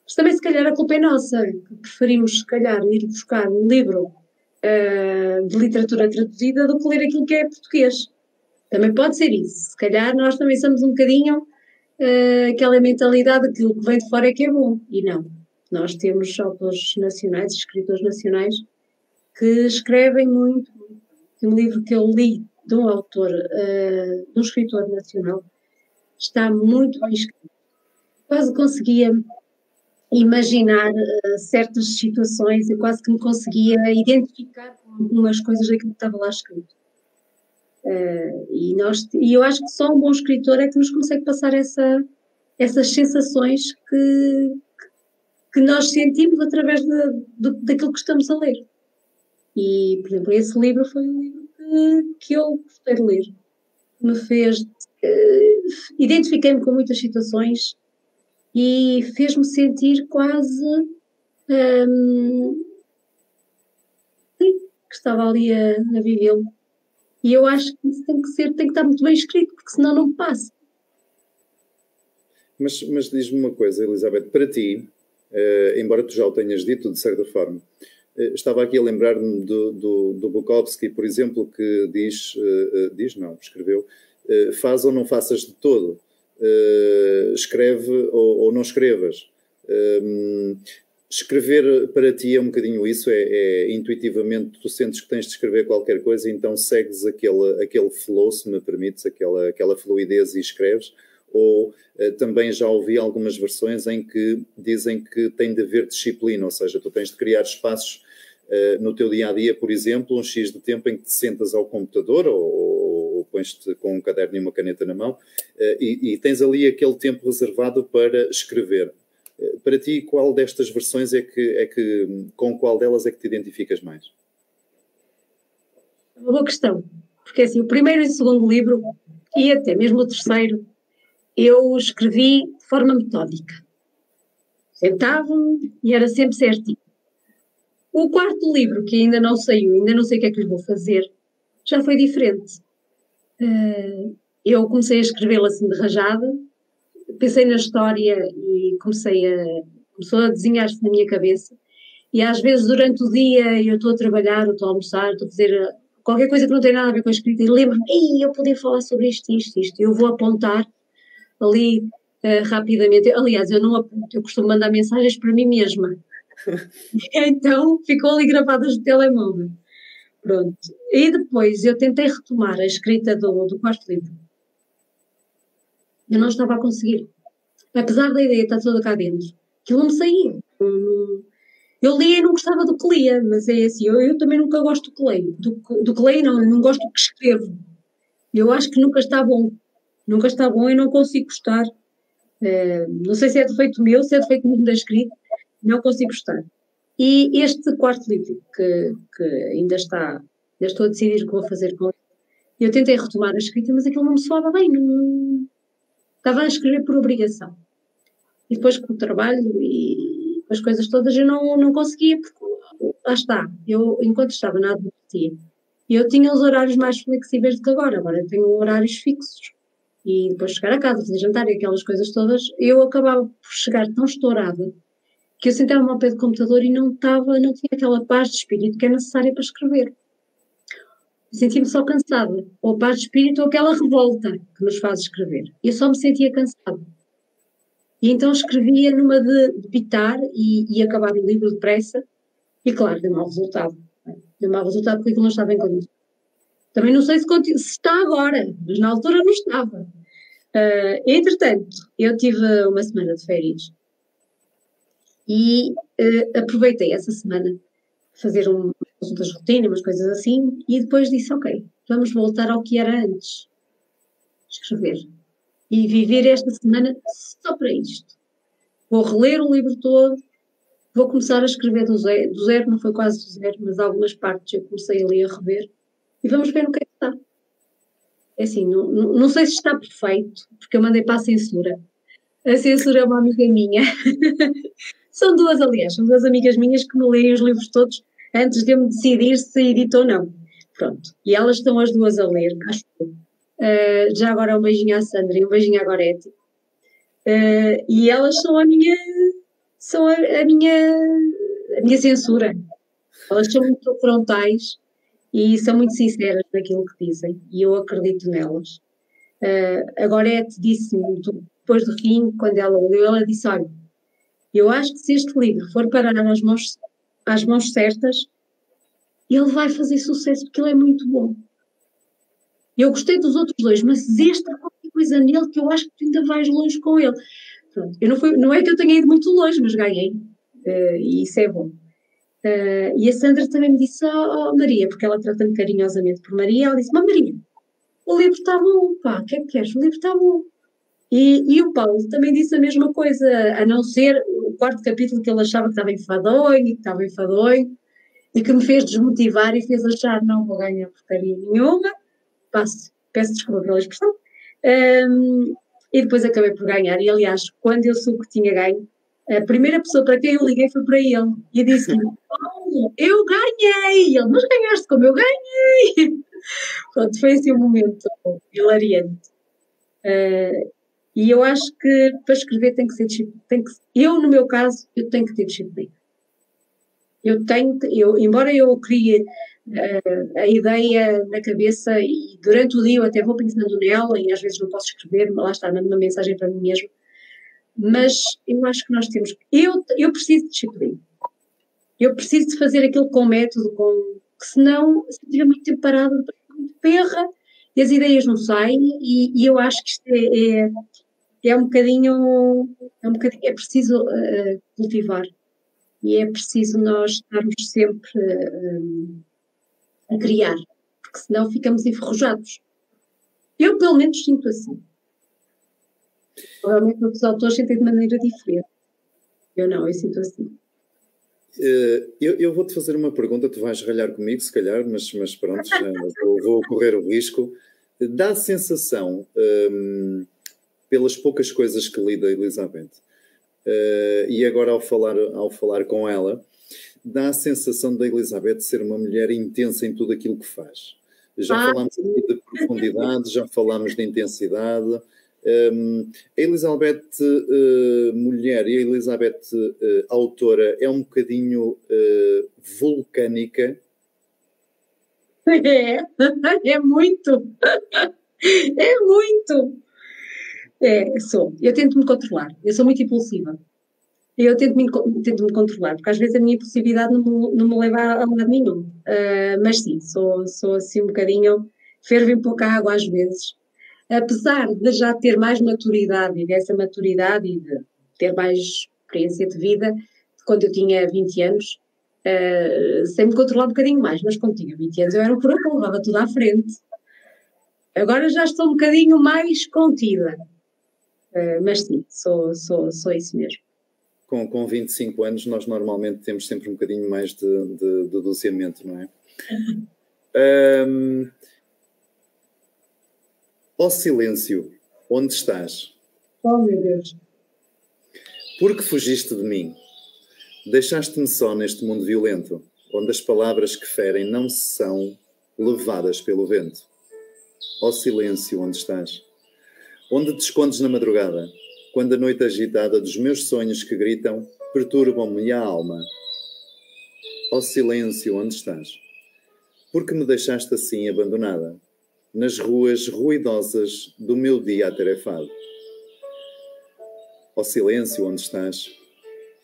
Mas também, se calhar, a culpa é nossa. Preferimos, se calhar, ir buscar um livro de literatura traduzida do que ler aquilo que é português. Também pode ser isso. Se calhar nós também somos um bocadinho aquela mentalidade de que o que vem de fora é que é bom. E não. Nós temos autores nacionais, escritores nacionais, que escrevem muito. Um livro que eu li de um autor, de um escritor nacional, está muito bem escrito. Quase conseguia imaginar certas situações e quase que me conseguia identificar com algumas coisas daquilo que estava lá escrito. E eu acho que só um bom escritor é que nos consegue passar essas sensações que nós sentimos através daquilo que estamos a ler. E, por exemplo, esse livro foi um livro que eu gostei de ler. Me fez... identifiquei-me com muitas situações e fez-me sentir quase que estava ali a vivê-lo. E eu acho que isso tem que estar muito bem escrito, porque senão não passa. Mas diz-me uma coisa, Elizabeth, para ti, embora tu já o tenhas dito de certa forma, estava aqui a lembrar-me do Bukowski, por exemplo, que escreveu, faz ou não faças de todo, escreve ou não escrevas. Escrever para ti é um bocadinho isso, intuitivamente tu sentes que tens de escrever qualquer coisa, então segues aquele flow, se me permites, aquela fluidez e escreves, ou também já ouvi algumas versões em que dizem que tem de haver disciplina, ou seja, tu tens de criar espaços no teu dia-a-dia, por exemplo, um X de tempo em que te sentas ao computador ou pões-te com um caderno e uma caneta na mão e tens ali aquele tempo reservado para escrever. Para ti, qual destas versões com qual delas é que te identificas mais? Uma boa questão, porque assim, o primeiro e o segundo livro, e até mesmo o terceiro, eu escrevi de forma metódica. Sentava-me e era sempre certinho. O quarto livro, que ainda não saiu, ainda não sei o que é que lhe vou fazer, já foi diferente. Eu comecei a escrevê-lo assim de rajada, pensei na história e começou a desenhar-se na minha cabeça. E às vezes durante o dia eu estou a trabalhar, eu estou a almoçar, estou a fazer qualquer coisa que não tem nada a ver com a escrita e lembro-me, eu podia falar sobre isto. Eu vou apontar ali rapidamente. Aliás, eu não aponto, eu costumo mandar mensagens para mim mesma. Então ficou ali gravadas no telemóvel. Pronto. E depois eu tentei retomar a escrita do quarto livro. Eu não estava a conseguir. Apesar da ideia estar toda cá dentro, aquilo não me saía. Eu lia e não gostava do que lia, mas é assim, eu também nunca gosto do que leio. Do que leio, não, eu não gosto do que escrevo. Eu acho que nunca está bom. Nunca está bom e não consigo gostar. Não sei se é defeito meu, se é defeito mesmo da escrita, não consigo gostar. E este quarto livro, que ainda estou a decidir o que vou fazer com ele, eu tentei retomar a escrita, mas aquilo não me soava bem, não, estava a escrever por obrigação. E depois com o trabalho e com as coisas todas eu não conseguia, porque lá está, eu enquanto estava na advocacia, eu tinha os horários mais flexíveis do que agora eu tenho horários fixos. E depois chegar a casa, fazer jantar e aquelas coisas todas, eu acabava por chegar tão estourada que eu sentava-me ao pé do computador e não tinha aquela paz de espírito que é necessária para escrever. Sentia-me só cansada, ou paz de espírito ou aquela revolta que nos faz escrever. Eu só me sentia cansada. E então escrevia numa de pitar e acabar o livro depressa, e claro, deu mau resultado. Deu mau resultado porque aquilo não estava em condições. Também não sei se está agora, mas na altura não estava. Entretanto, eu tive uma semana de férias e aproveitei essa semana fazer umas consultas de rotina, umas coisas assim, e depois disse, ok, vamos voltar ao que era antes. Escrever. E viver esta semana só para isto. Vou reler o livro todo, vou começar a escrever do zero, não foi quase do zero, mas algumas partes eu comecei ali a rever, e vamos ver no que é que está. É assim, não sei se está perfeito, porque eu mandei para a censura. A censura é uma amiga minha. São duas, aliás, são duas amigas minhas que me leem os livros todos antes de eu me decidir se edito ou não. Pronto. E elas estão as duas a ler, acho que. Já agora um beijinho à Sandra e um beijinho à Gorete. E elas são a minha censura. Elas são muito frontais e são muito sinceras naquilo que dizem. E eu acredito nelas. A Gorete disse-me, depois do fim, quando ela leu, ela disse, olha, eu acho que se este livro for parar às mãos certas, ele vai fazer sucesso, porque ele é muito bom. Eu gostei dos outros dois, mas este há qualquer coisa nele que eu acho que tu ainda vais longe com ele. Pronto. Não é que eu tenha ido muito longe, mas ganhei. E isso é bom. E a Sandra também me disse, Maria, porque ela trata-me carinhosamente por Maria, ela disse, Maria, o livro está bom, pá, o que é que queres? O livro está bom. E o Paulo também disse a mesma coisa, a não ser o quarto capítulo que ele achava que estava enfadonho, e que me fez desmotivar e fez achar, não vou ganhar porcaria nenhuma, peço desculpa pela expressão, e depois acabei por ganhar. E aliás, quando eu soube que tinha ganho, a primeira pessoa para quem eu liguei foi para ele, e disse-lhe, Paulo, eu ganhei! E ele, mas ganhaste como eu ganhei! Pronto, foi assim um momento hilariante. E eu acho que para escrever tem que ser disciplina. Eu, no meu caso, eu tenho que ter disciplina. Embora eu crie a ideia na cabeça e durante o dia eu até vou pensando nela e às vezes não posso escrever, lá está, mando uma mensagem para mim mesmo, mas eu acho que nós temos... Eu preciso de disciplina. Eu preciso de fazer aquilo com método, que senão, se tiver muito tempo parado, muito perra, e as ideias não saem, e eu acho que isto é um bocadinho, é preciso cultivar, e é preciso nós estarmos sempre a criar, porque senão ficamos enferrujados. Eu, pelo menos, sinto assim. Provavelmente outros autores sentem de maneira diferente. Eu sinto assim. Eu vou-te fazer uma pergunta, tu vais ralhar comigo, se calhar, mas pronto, já vou correr o risco. Dá a sensação, pelas poucas coisas que li da Elizabeth, e agora ao falar com ela, dá a sensação da Elizabeth ser uma mulher intensa em tudo aquilo que faz. Já falámos de profundidade, já falámos de intensidade. A Elizabeth mulher e a Elizabeth autora é um bocadinho vulcânica. É muito. É muito. Sou. Eu tento me controlar. Eu sou muito impulsiva. Eu tento me controlar, porque às vezes a minha impulsividade não me leva a lado nenhum. Mas sim, sou assim um bocadinho... Fervo em pouca água às vezes. Apesar de já ter mais maturidade, e dessa maturidade e de ter mais experiência de vida, quando eu tinha 20 anos, sem me controlar um bocadinho mais, mas quando tinha 20 anos eu era um furacão, levava tudo à frente. Agora já estou um bocadinho mais contida, mas sim, sou isso mesmo. Com 25 anos nós normalmente temos sempre um bocadinho mais de doceamento, não é? Ó silêncio, onde estás? Oh, meu Deus. Porque fugiste de mim? Deixaste-me só neste mundo violento, onde as palavras que ferem não são levadas pelo vento. Ó silêncio, onde estás? Onde te escondes na madrugada, quando a noite agitada dos meus sonhos que gritam perturbam-me a alma. Ó silêncio, onde estás? Por que me deixaste assim abandonada, nas ruas ruidosas do meu dia atarefado? Ó silêncio, onde estás?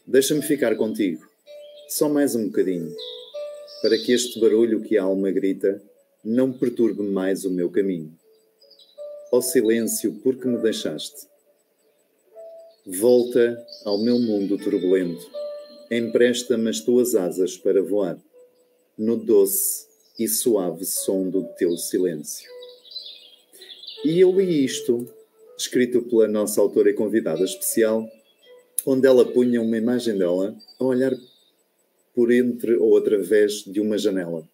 Deixa-me ficar contigo, só mais um bocadinho, para que este barulho que a alma grita não perturbe mais o meu caminho. Ó silêncio, por que me deixaste? Volta ao meu mundo turbulento, empresta-me as tuas asas para voar, no doce e suave som do teu silêncio. E eu li isto, escrito pela nossa autora e convidada especial, onde ela punha uma imagem dela a olhar por entre ou através de uma janela.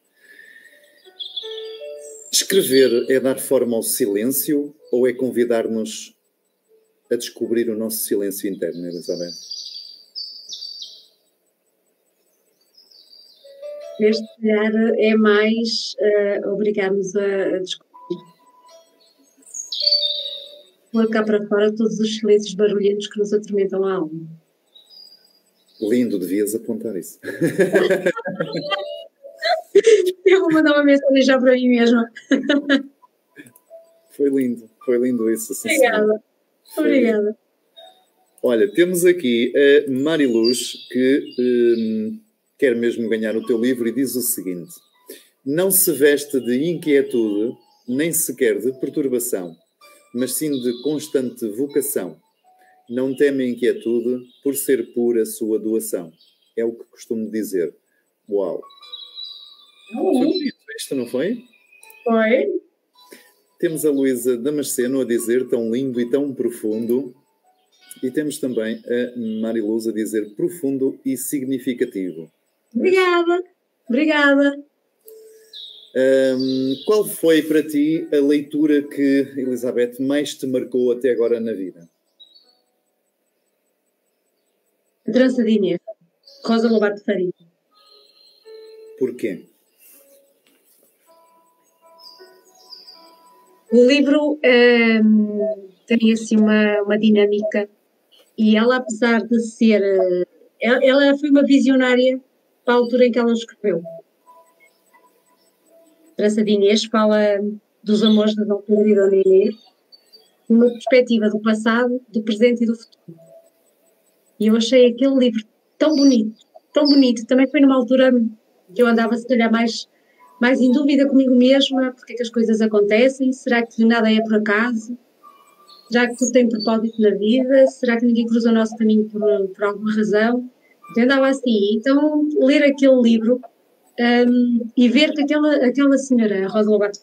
Escrever é dar forma ao silêncio ou é convidar-nos a descobrir o nosso silêncio interno, Elizabeth? Este, se calhar, é mais obrigar-nos a descobrir. Pôr cá para fora todos os silêncios barulhentos que nos atormentam a alma. Lindo, devias apontar isso. Eu vou mandar uma mensagem já para mim mesma. Foi lindo isso. Assim, obrigada. Obrigada. Olha, temos aqui a Mariluz que quer mesmo ganhar o teu livro e diz o seguinte: não se veste de inquietude, nem sequer de perturbação, mas sim de constante vocação. Não teme a inquietude por ser pura sua doação. É o que costumo dizer. Uau! Foi bonito isto, não foi? Foi. Temos a Luísa Damasceno a dizer tão lindo e tão profundo. E temos também a Mariluz a dizer profundo e significativo. Obrigada. Obrigada. Qual foi para ti a leitura que, Elizabeth, mais te marcou até agora na vida? A Trança de Inês. Rosa Lobato Faria. Porquê? O livro tem assim uma dinâmica e ela, apesar de ser... ela foi uma visionária para a altura em que ela escreveu. Trança de Inês fala dos amores da Dona Pedro e Dona Inês numa perspectiva do passado, do presente e do futuro. E eu achei aquele livro tão bonito, tão bonito. Também foi numa altura que eu andava, se calhar, mais em dúvida comigo mesma, porque é que as coisas acontecem, será que nada é por acaso? Será que tudo tem propósito na vida? Será que ninguém cruza o nosso caminho por alguma razão? Eu andava assim. Então, ler aquele livro e ver que aquela senhora, a Rosa Lobato,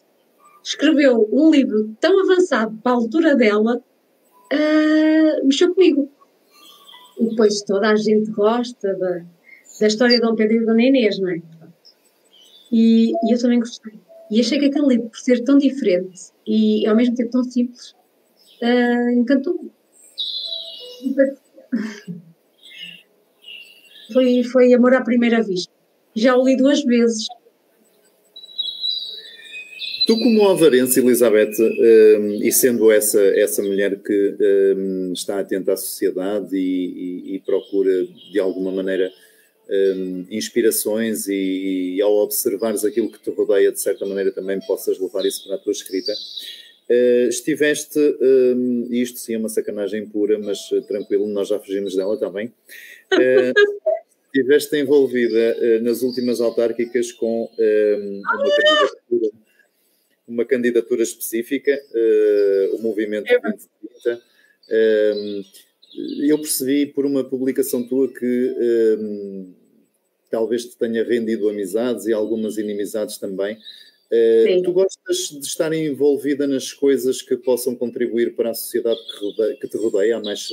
escreveu um livro tão avançado para a altura dela, mexeu comigo. E depois toda a gente gosta da história de Dom Pedro e de Dona Inês, não é? E eu também gostei. E achei que aquele livro, por ser tão diferente e ao mesmo tempo tão simples, encantou-me. Foi amor à primeira vista. Já o li 2 vezes. Tu, como alvarense, Elizabeth, e sendo essa mulher que está atenta à sociedade e procura, de alguma maneira, inspirações e ao observares aquilo que te rodeia, de certa maneira, também possas levar isso para a tua escrita. Estiveste, e isto sim é uma sacanagem pura, mas tranquilo, nós já fugimos dela também. Estiveste envolvida nas últimas autárquicas com uma candidatura específica, o Movimento 2030. Eu percebi por uma publicação tua que talvez te tenha rendido amizades e algumas inimizades também. Tu gostas de estar envolvida nas coisas que possam contribuir para a sociedade que te rodeia, mais,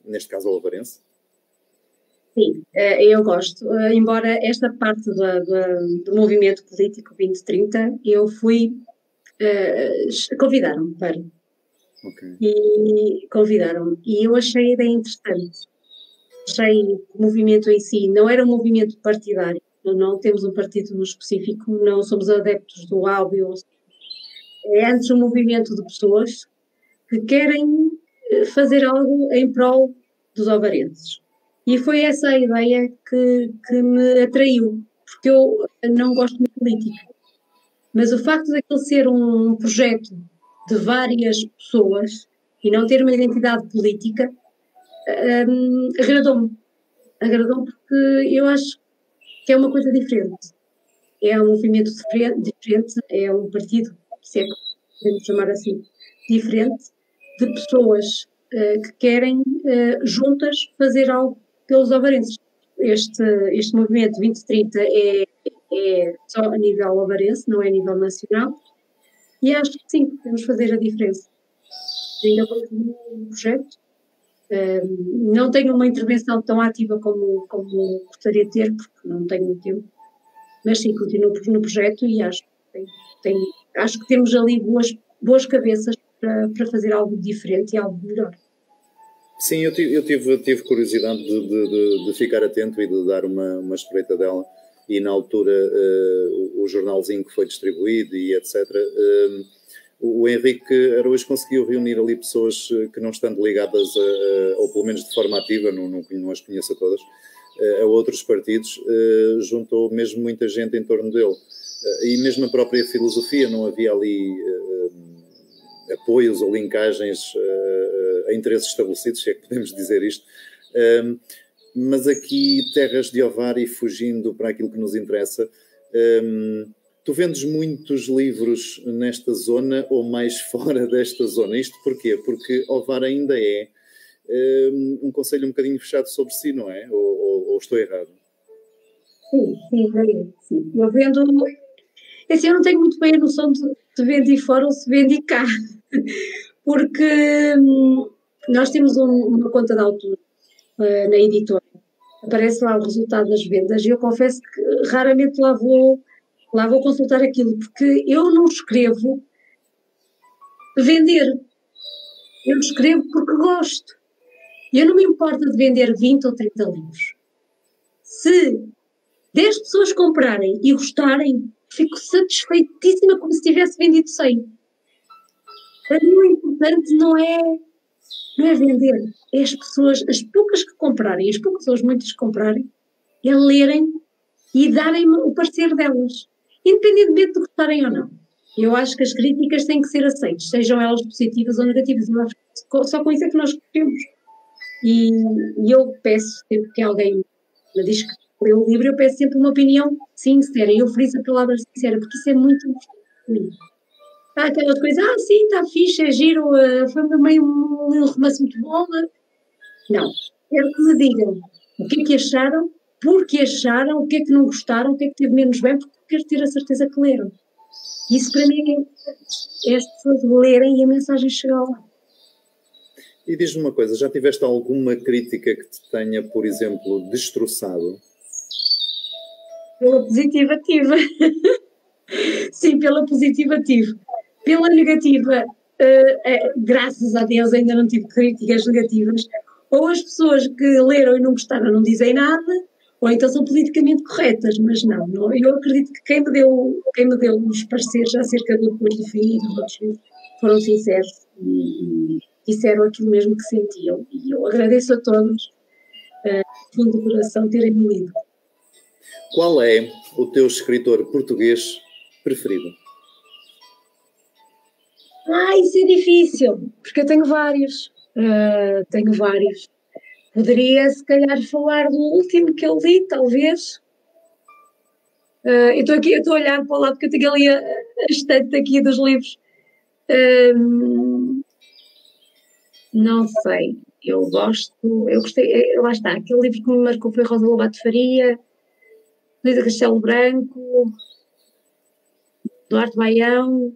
neste caso, alvarense? Sim, eu gosto. Embora esta parte do movimento político 2030, eu fui... convidaram-me para... Okay. E convidaram-me. E eu achei a ideia interessante. Achei o movimento em si, não era um movimento partidário, não temos um partido no específico, não somos adeptos do áudio. É antes um movimento de pessoas que querem fazer algo em prol dos alvarenses. E foi essa a ideia que me atraiu, porque eu não gosto de política. Mas o facto daquele ser um projeto de várias pessoas e não ter uma identidade política, agradou-me. Agradou-me porque eu acho que é uma coisa diferente. É um movimento diferente, é um partido, se é que podemos chamar assim, diferente, de pessoas que querem juntas fazer algo pelos ovarenses. Este movimento 2030 é só a nível ovarense, não é a nível nacional, e acho que sim, podemos fazer a diferença. Ainda continuo no projeto, não tenho uma intervenção tão ativa como gostaria de ter, porque não tenho muito tempo, mas sim, continuo no projeto e acho que temos ali boas cabeças para fazer algo diferente e algo melhor. Sim, eu tive curiosidade de ficar atento e de dar uma espreita dela, e na altura o jornalzinho que foi distribuído e etc., o Henrique Araújo conseguiu reunir ali pessoas que, não estando ligadas, ou pelo menos de forma ativa, não as conheço a todas, a outros partidos, juntou mesmo muita gente em torno dele. E mesmo a própria filosofia, não havia ali apoios ou linkagens a interesses estabelecidos, se é que podemos dizer isto. Mas aqui, terras de Ovar, e fugindo para aquilo que nos interessa, tu vendes muitos livros nesta zona ou mais fora desta zona? Isto porquê? Porque Ovar ainda é um concelho um bocadinho fechado sobre si, não é? Ou estou errado? Sim. Eu vendo... Assim, eu não tenho muito bem a noção de se vende fora ou se vende cá. Porque nós temos uma conta de autor na editora. Aparece lá o resultado das vendas e eu confesso que raramente lá vou consultar aquilo, porque eu não escrevo vender. Eu escrevo porque gosto. Eu não me importo de vender 20 ou 30 livros. Se 10 pessoas comprarem e gostarem, fico satisfeitíssima como se tivesse vendido 100. Para mim o importante não é vender, é as poucas que comprarem, as poucas ou as muitas que comprarem, é lerem e darem-me o parecer delas, independentemente de gostarem ou não. Eu acho que as críticas têm que ser aceitas, sejam elas positivas ou negativas. Só com isso é que nós queremos. E eu peço, sempre que alguém me diz que leu o livro, eu peço sempre uma opinião sincera. E eu friso a palavra sincera, porque isso é muito importante para mim. Há aquelas coisas, sim, está fixe, é giro, foi meio um romance muito bom. Não. Quero que me digam o que é que acharam, porque acharam, o que é que não gostaram, o que é que teve menos bem, porque quero ter a certeza que leram. Isso para mim é as pessoas lerem e a mensagem chegar lá. E diz-me uma coisa, já tiveste alguma crítica que te tenha, por exemplo, destroçado? Pela positiva tive. Sim, pela positiva tive. Pela negativa, graças a Deus ainda não tive críticas negativas. Ou as pessoas que leram e não gostaram não dizem nada, ou então são politicamente corretas, mas não. Eu acredito que quem me deu os pareceres acerca do fim e dos outros livros foram sinceros e disseram aquilo mesmo que sentiam. E eu agradeço a todos, fundo do coração, terem-me lido. Qual é o teu escritor português preferido? Isso é difícil, porque eu tenho vários. Poderia, se calhar, falar do último que eu li, talvez. Eu estou a olhar para o lado, porque eu tenho ali a estante aqui dos livros. Não sei, eu gostei, lá está, aquele livro que me marcou foi Rosa Lobato Faria, Luísa Castelo Branco, Duarte Baião.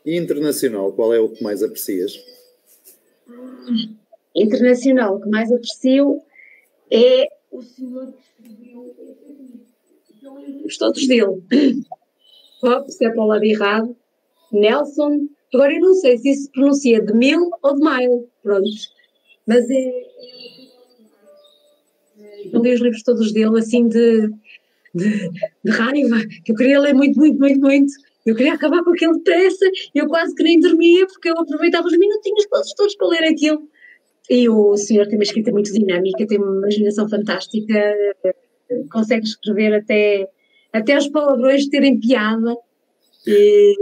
E internacional, qual é o que mais aprecias? Internacional, o que mais aprecio é o senhor que escreveu os todos dele. Se é para o lado errado, Nelson, agora eu não sei se isso se pronuncia de Mil ou de Mile, pronto, mas eu li os livros todos dele, assim, de raiva, que eu queria ler muito, muito, muito, muito, Eu queria acabar com aquilo depressa, eu quase que nem dormia, porque eu aproveitava os minutinhos todos para ler aquilo. E o senhor tem uma escrita muito dinâmica, tem uma imaginação fantástica, consegue escrever até os palavrões terem piada. E,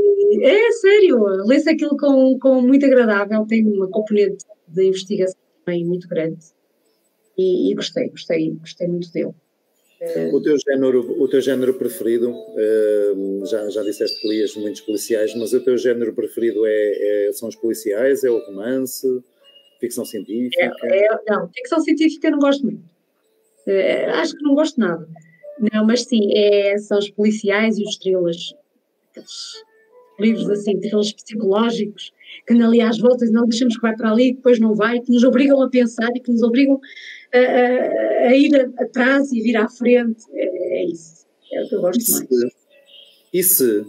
é sério, lê-se aquilo com muito agradável, tem uma componente de investigação também muito grande. E gostei muito dele. O teu género preferido, já disseste que lias muitos policiais, mas o teu género preferido são os policiais, é o romance, ficção científica? Não, ficção científica eu não gosto muito. Acho que não gosto nada. Não, mas sim, são os policiais e os thrillers. Aqueles livros assim, thrillers psicológicos, que andam ali às voltas, não deixamos que vai para ali, depois não vai, que nos obrigam a pensar e que nos obrigam a ir atrás e vir à frente. É isso. É o que eu gosto mais. E se,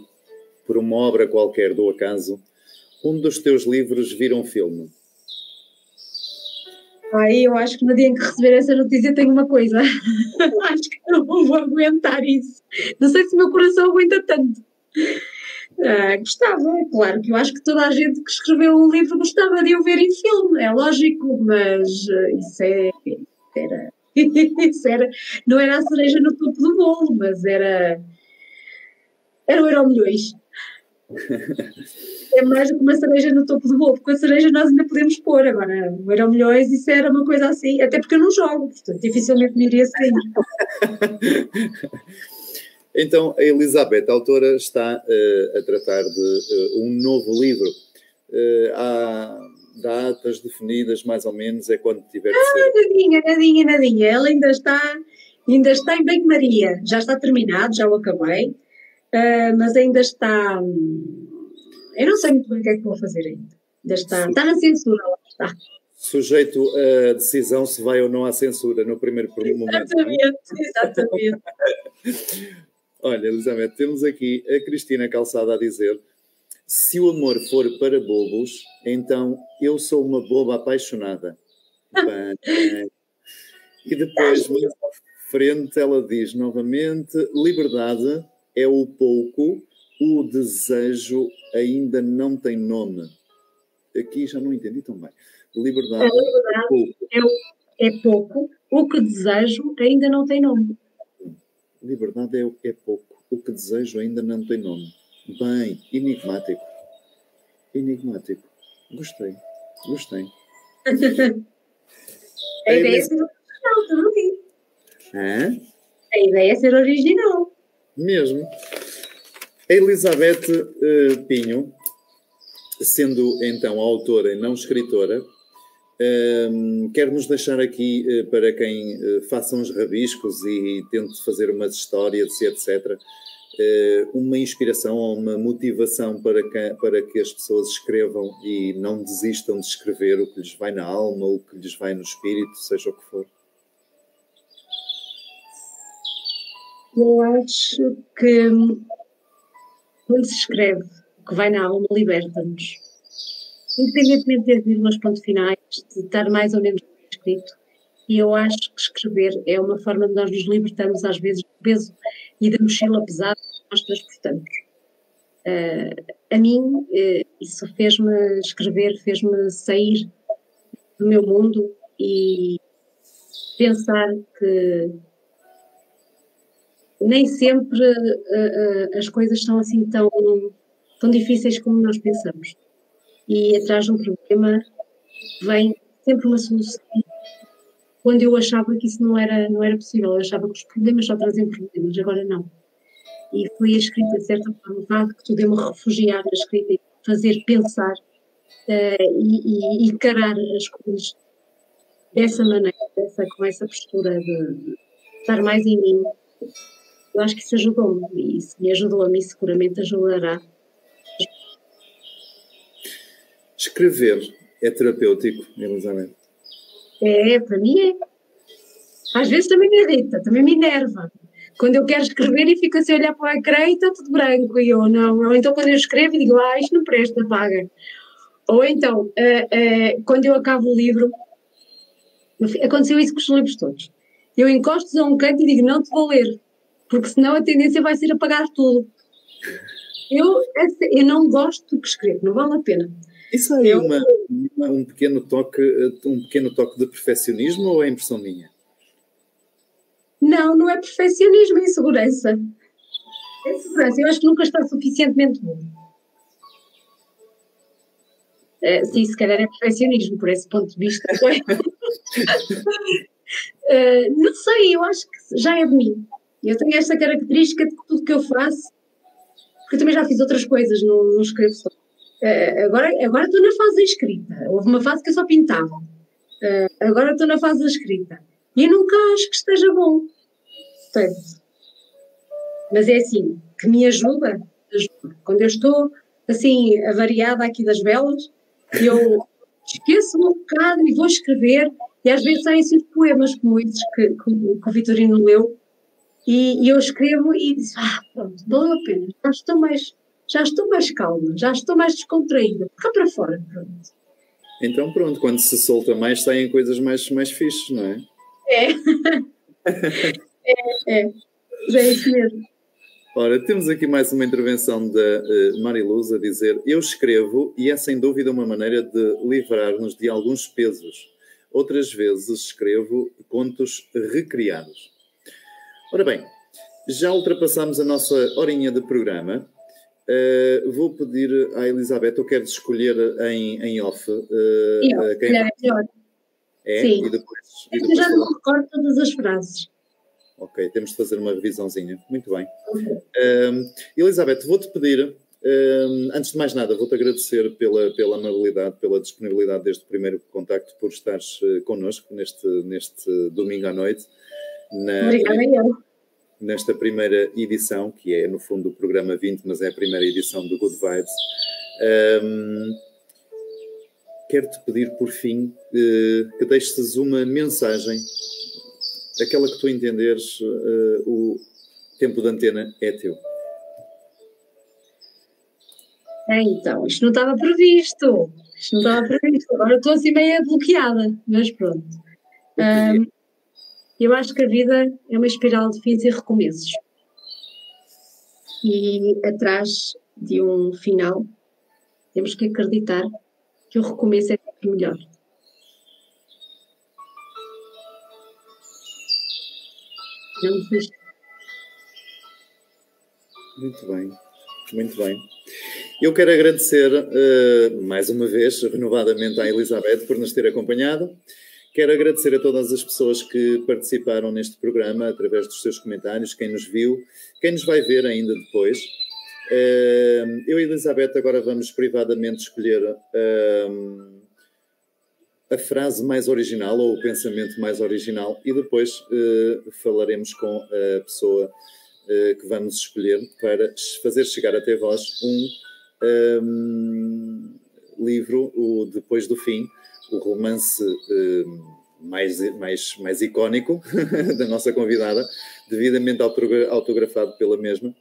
por uma obra qualquer do acaso, um dos teus livros vira um filme? Eu acho que no dia em que receber essa notícia tenho uma coisa. Acho que não vou aguentar isso. Não sei se o meu coração aguenta tanto. Gostava, claro que eu acho que toda a gente que escreveu um livro gostava de o ver em filme, é lógico, mas isso era, não era a cereja no topo do bolo, mas era o Euromilhões. É mais do que uma cereja no topo do bolo, porque a cereja nós ainda podemos pôr, agora o Euromilhões, isso era uma coisa assim, até porque eu não jogo, portanto dificilmente me iria sair. Então, a Elizabeth, a autora, está a tratar de um novo livro. Há datas definidas, mais ou menos, é quando tiver de ser. Nadinha. Ela ainda está em banho-maria. Já está terminado, já o acabei, mas ainda está... Eu não sei muito bem o que é que vou fazer ainda. Ainda está na censura, lá está. Sujeito a decisão se vai ou não à censura no primeiro momento. Exatamente. Olha, Elizabeth, temos aqui a Cristina Calçada a dizer: se o amor for para bobos, então eu sou uma boba apaixonada. E depois, mais à frente, ela diz novamente: liberdade é o pouco, o desejo ainda não tem nome. Aqui já não entendi tão bem. Liberdade é pouco, o que desejo ainda não tem nome. Liberdade é pouco. O que desejo ainda não tem nome. Bem, enigmático. Gostei. A ideia é ser original, tu não vi. A ideia é ser original. Mesmo. A Elizabeth Pinho, sendo então autora e não escritora, quer nos deixar aqui, para quem faça uns rabiscos e tente fazer umas histórias, etc., uma inspiração ou uma motivação para que as pessoas escrevam e não desistam de escrever o que lhes vai na alma, o que lhes vai no espírito, seja o que for? Eu acho que quando se escreve o que vai na alma, liberta-nos. Independentemente das vírgulas, pontos finais, de estar mais ou menos escrito. E eu acho que escrever é uma forma de nós nos libertarmos às vezes do peso e da mochila pesada que nós transportamos. A mim, isso fez-me escrever, fez-me sair do meu mundo e pensar que nem sempre as coisas são assim tão difíceis como nós pensamos. E atrás de um problema vem sempre uma solução. Quando eu achava que isso não era possível, eu achava que os problemas só traziam problemas, agora não. E foi a escrita, de certa forma, que tu deu-me refugiar na escrita e fazer pensar e encarar as coisas dessa maneira, com essa postura de estar mais em mim. Eu acho que isso ajudou-me, e se me ajudou a mim, seguramente ajudará. Escrever é terapêutico, Elizabeth? Para mim é. Às vezes também me irrita, também me enerva. Quando eu quero escrever e fico assim a olhar para o ecrã e está tudo branco e eu não. Ou então quando eu escrevo e digo, isto não presta, apaga. Ou então, quando eu acabo o livro, aconteceu isso com os livros todos. Eu encosto-os a um canto e digo, não te vou ler, porque senão a tendência vai ser apagar tudo. Eu não gosto do que escrevo, não vale a pena. Isso aí um pequeno toque de perfeccionismo ou é impressão minha? Não, não é perfeccionismo, é insegurança. É insegurança. Eu acho que nunca está suficientemente bom. Sim, se calhar é perfeccionismo, por esse ponto de vista. Não sei, eu acho que já é de mim. Eu tenho esta característica de que tudo que eu faço, porque eu também já fiz outras coisas, não escrevo só. Agora estou na fase da escrita. Houve uma fase que eu só pintava. Agora estou na fase da escrita. E eu nunca acho que esteja bom. Portanto, mas é assim, que me ajuda. Quando eu estou assim, avariada aqui das velas, eu esqueço-me um bocado e vou escrever, e às vezes saem assim poemas como esses que o Vitorino leu, e eu escrevo e digo, pronto, valeu a pena, já estou mais calma, já estou mais descontraída, cá para fora, pronto. Então pronto, quando se solta mais saem coisas mais fixes, não é? É isso mesmo. Ora, temos aqui mais uma intervenção da Mariluz a dizer: eu escrevo e é sem dúvida uma maneira de livrar-nos de alguns pesos. Outras vezes escrevo contos recriados. Ora bem, já ultrapassamos a nossa horinha de programa. Vou pedir à Elizabeth, eu quero escolher em off quem é melhor. Sim. E depois eu já não recordo todas as frases. Ok, temos de fazer uma revisãozinha. Muito bem. Elizabeth, vou-te pedir, antes de mais nada, vou-te agradecer pela amabilidade, pela disponibilidade desde o primeiro contacto, por estares connosco neste domingo à noite. Obrigada, eu. Nesta primeira edição, que é no fundo o programa 20, mas é a primeira edição do Good Vibes. Quero-te pedir, por fim, que deixes uma mensagem, aquela que tu entenderes, o tempo de antena é teu. Então, isto não estava previsto. Agora estou assim meio bloqueada, mas pronto. Eu acho que a vida é uma espiral de fins e recomeços. E atrás de um final, temos que acreditar que o recomeço é sempre melhor. Não desistir. Muito bem, muito bem. Eu quero agradecer mais uma vez, renovadamente, à Elizabeth por nos ter acompanhado. Quero agradecer a todas as pessoas que participaram neste programa através dos seus comentários, quem nos viu, quem nos vai ver ainda depois. Eu e a Elizabeth agora vamos privadamente escolher a frase mais original ou o pensamento mais original e depois falaremos com a pessoa que vamos escolher para fazer chegar até vós um livro, o Depois do Fim, o romance mais icónico da nossa convidada, devidamente autografado pela mesma.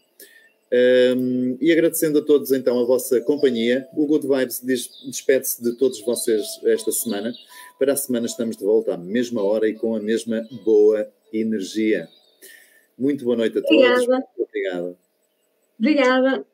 E agradecendo a todos então a vossa companhia, o Good Vibes despede-se de todos vocês esta semana. Para a semana estamos de volta à mesma hora e com a mesma boa energia. Muito boa noite a todos. Obrigada. Obrigado. Obrigada.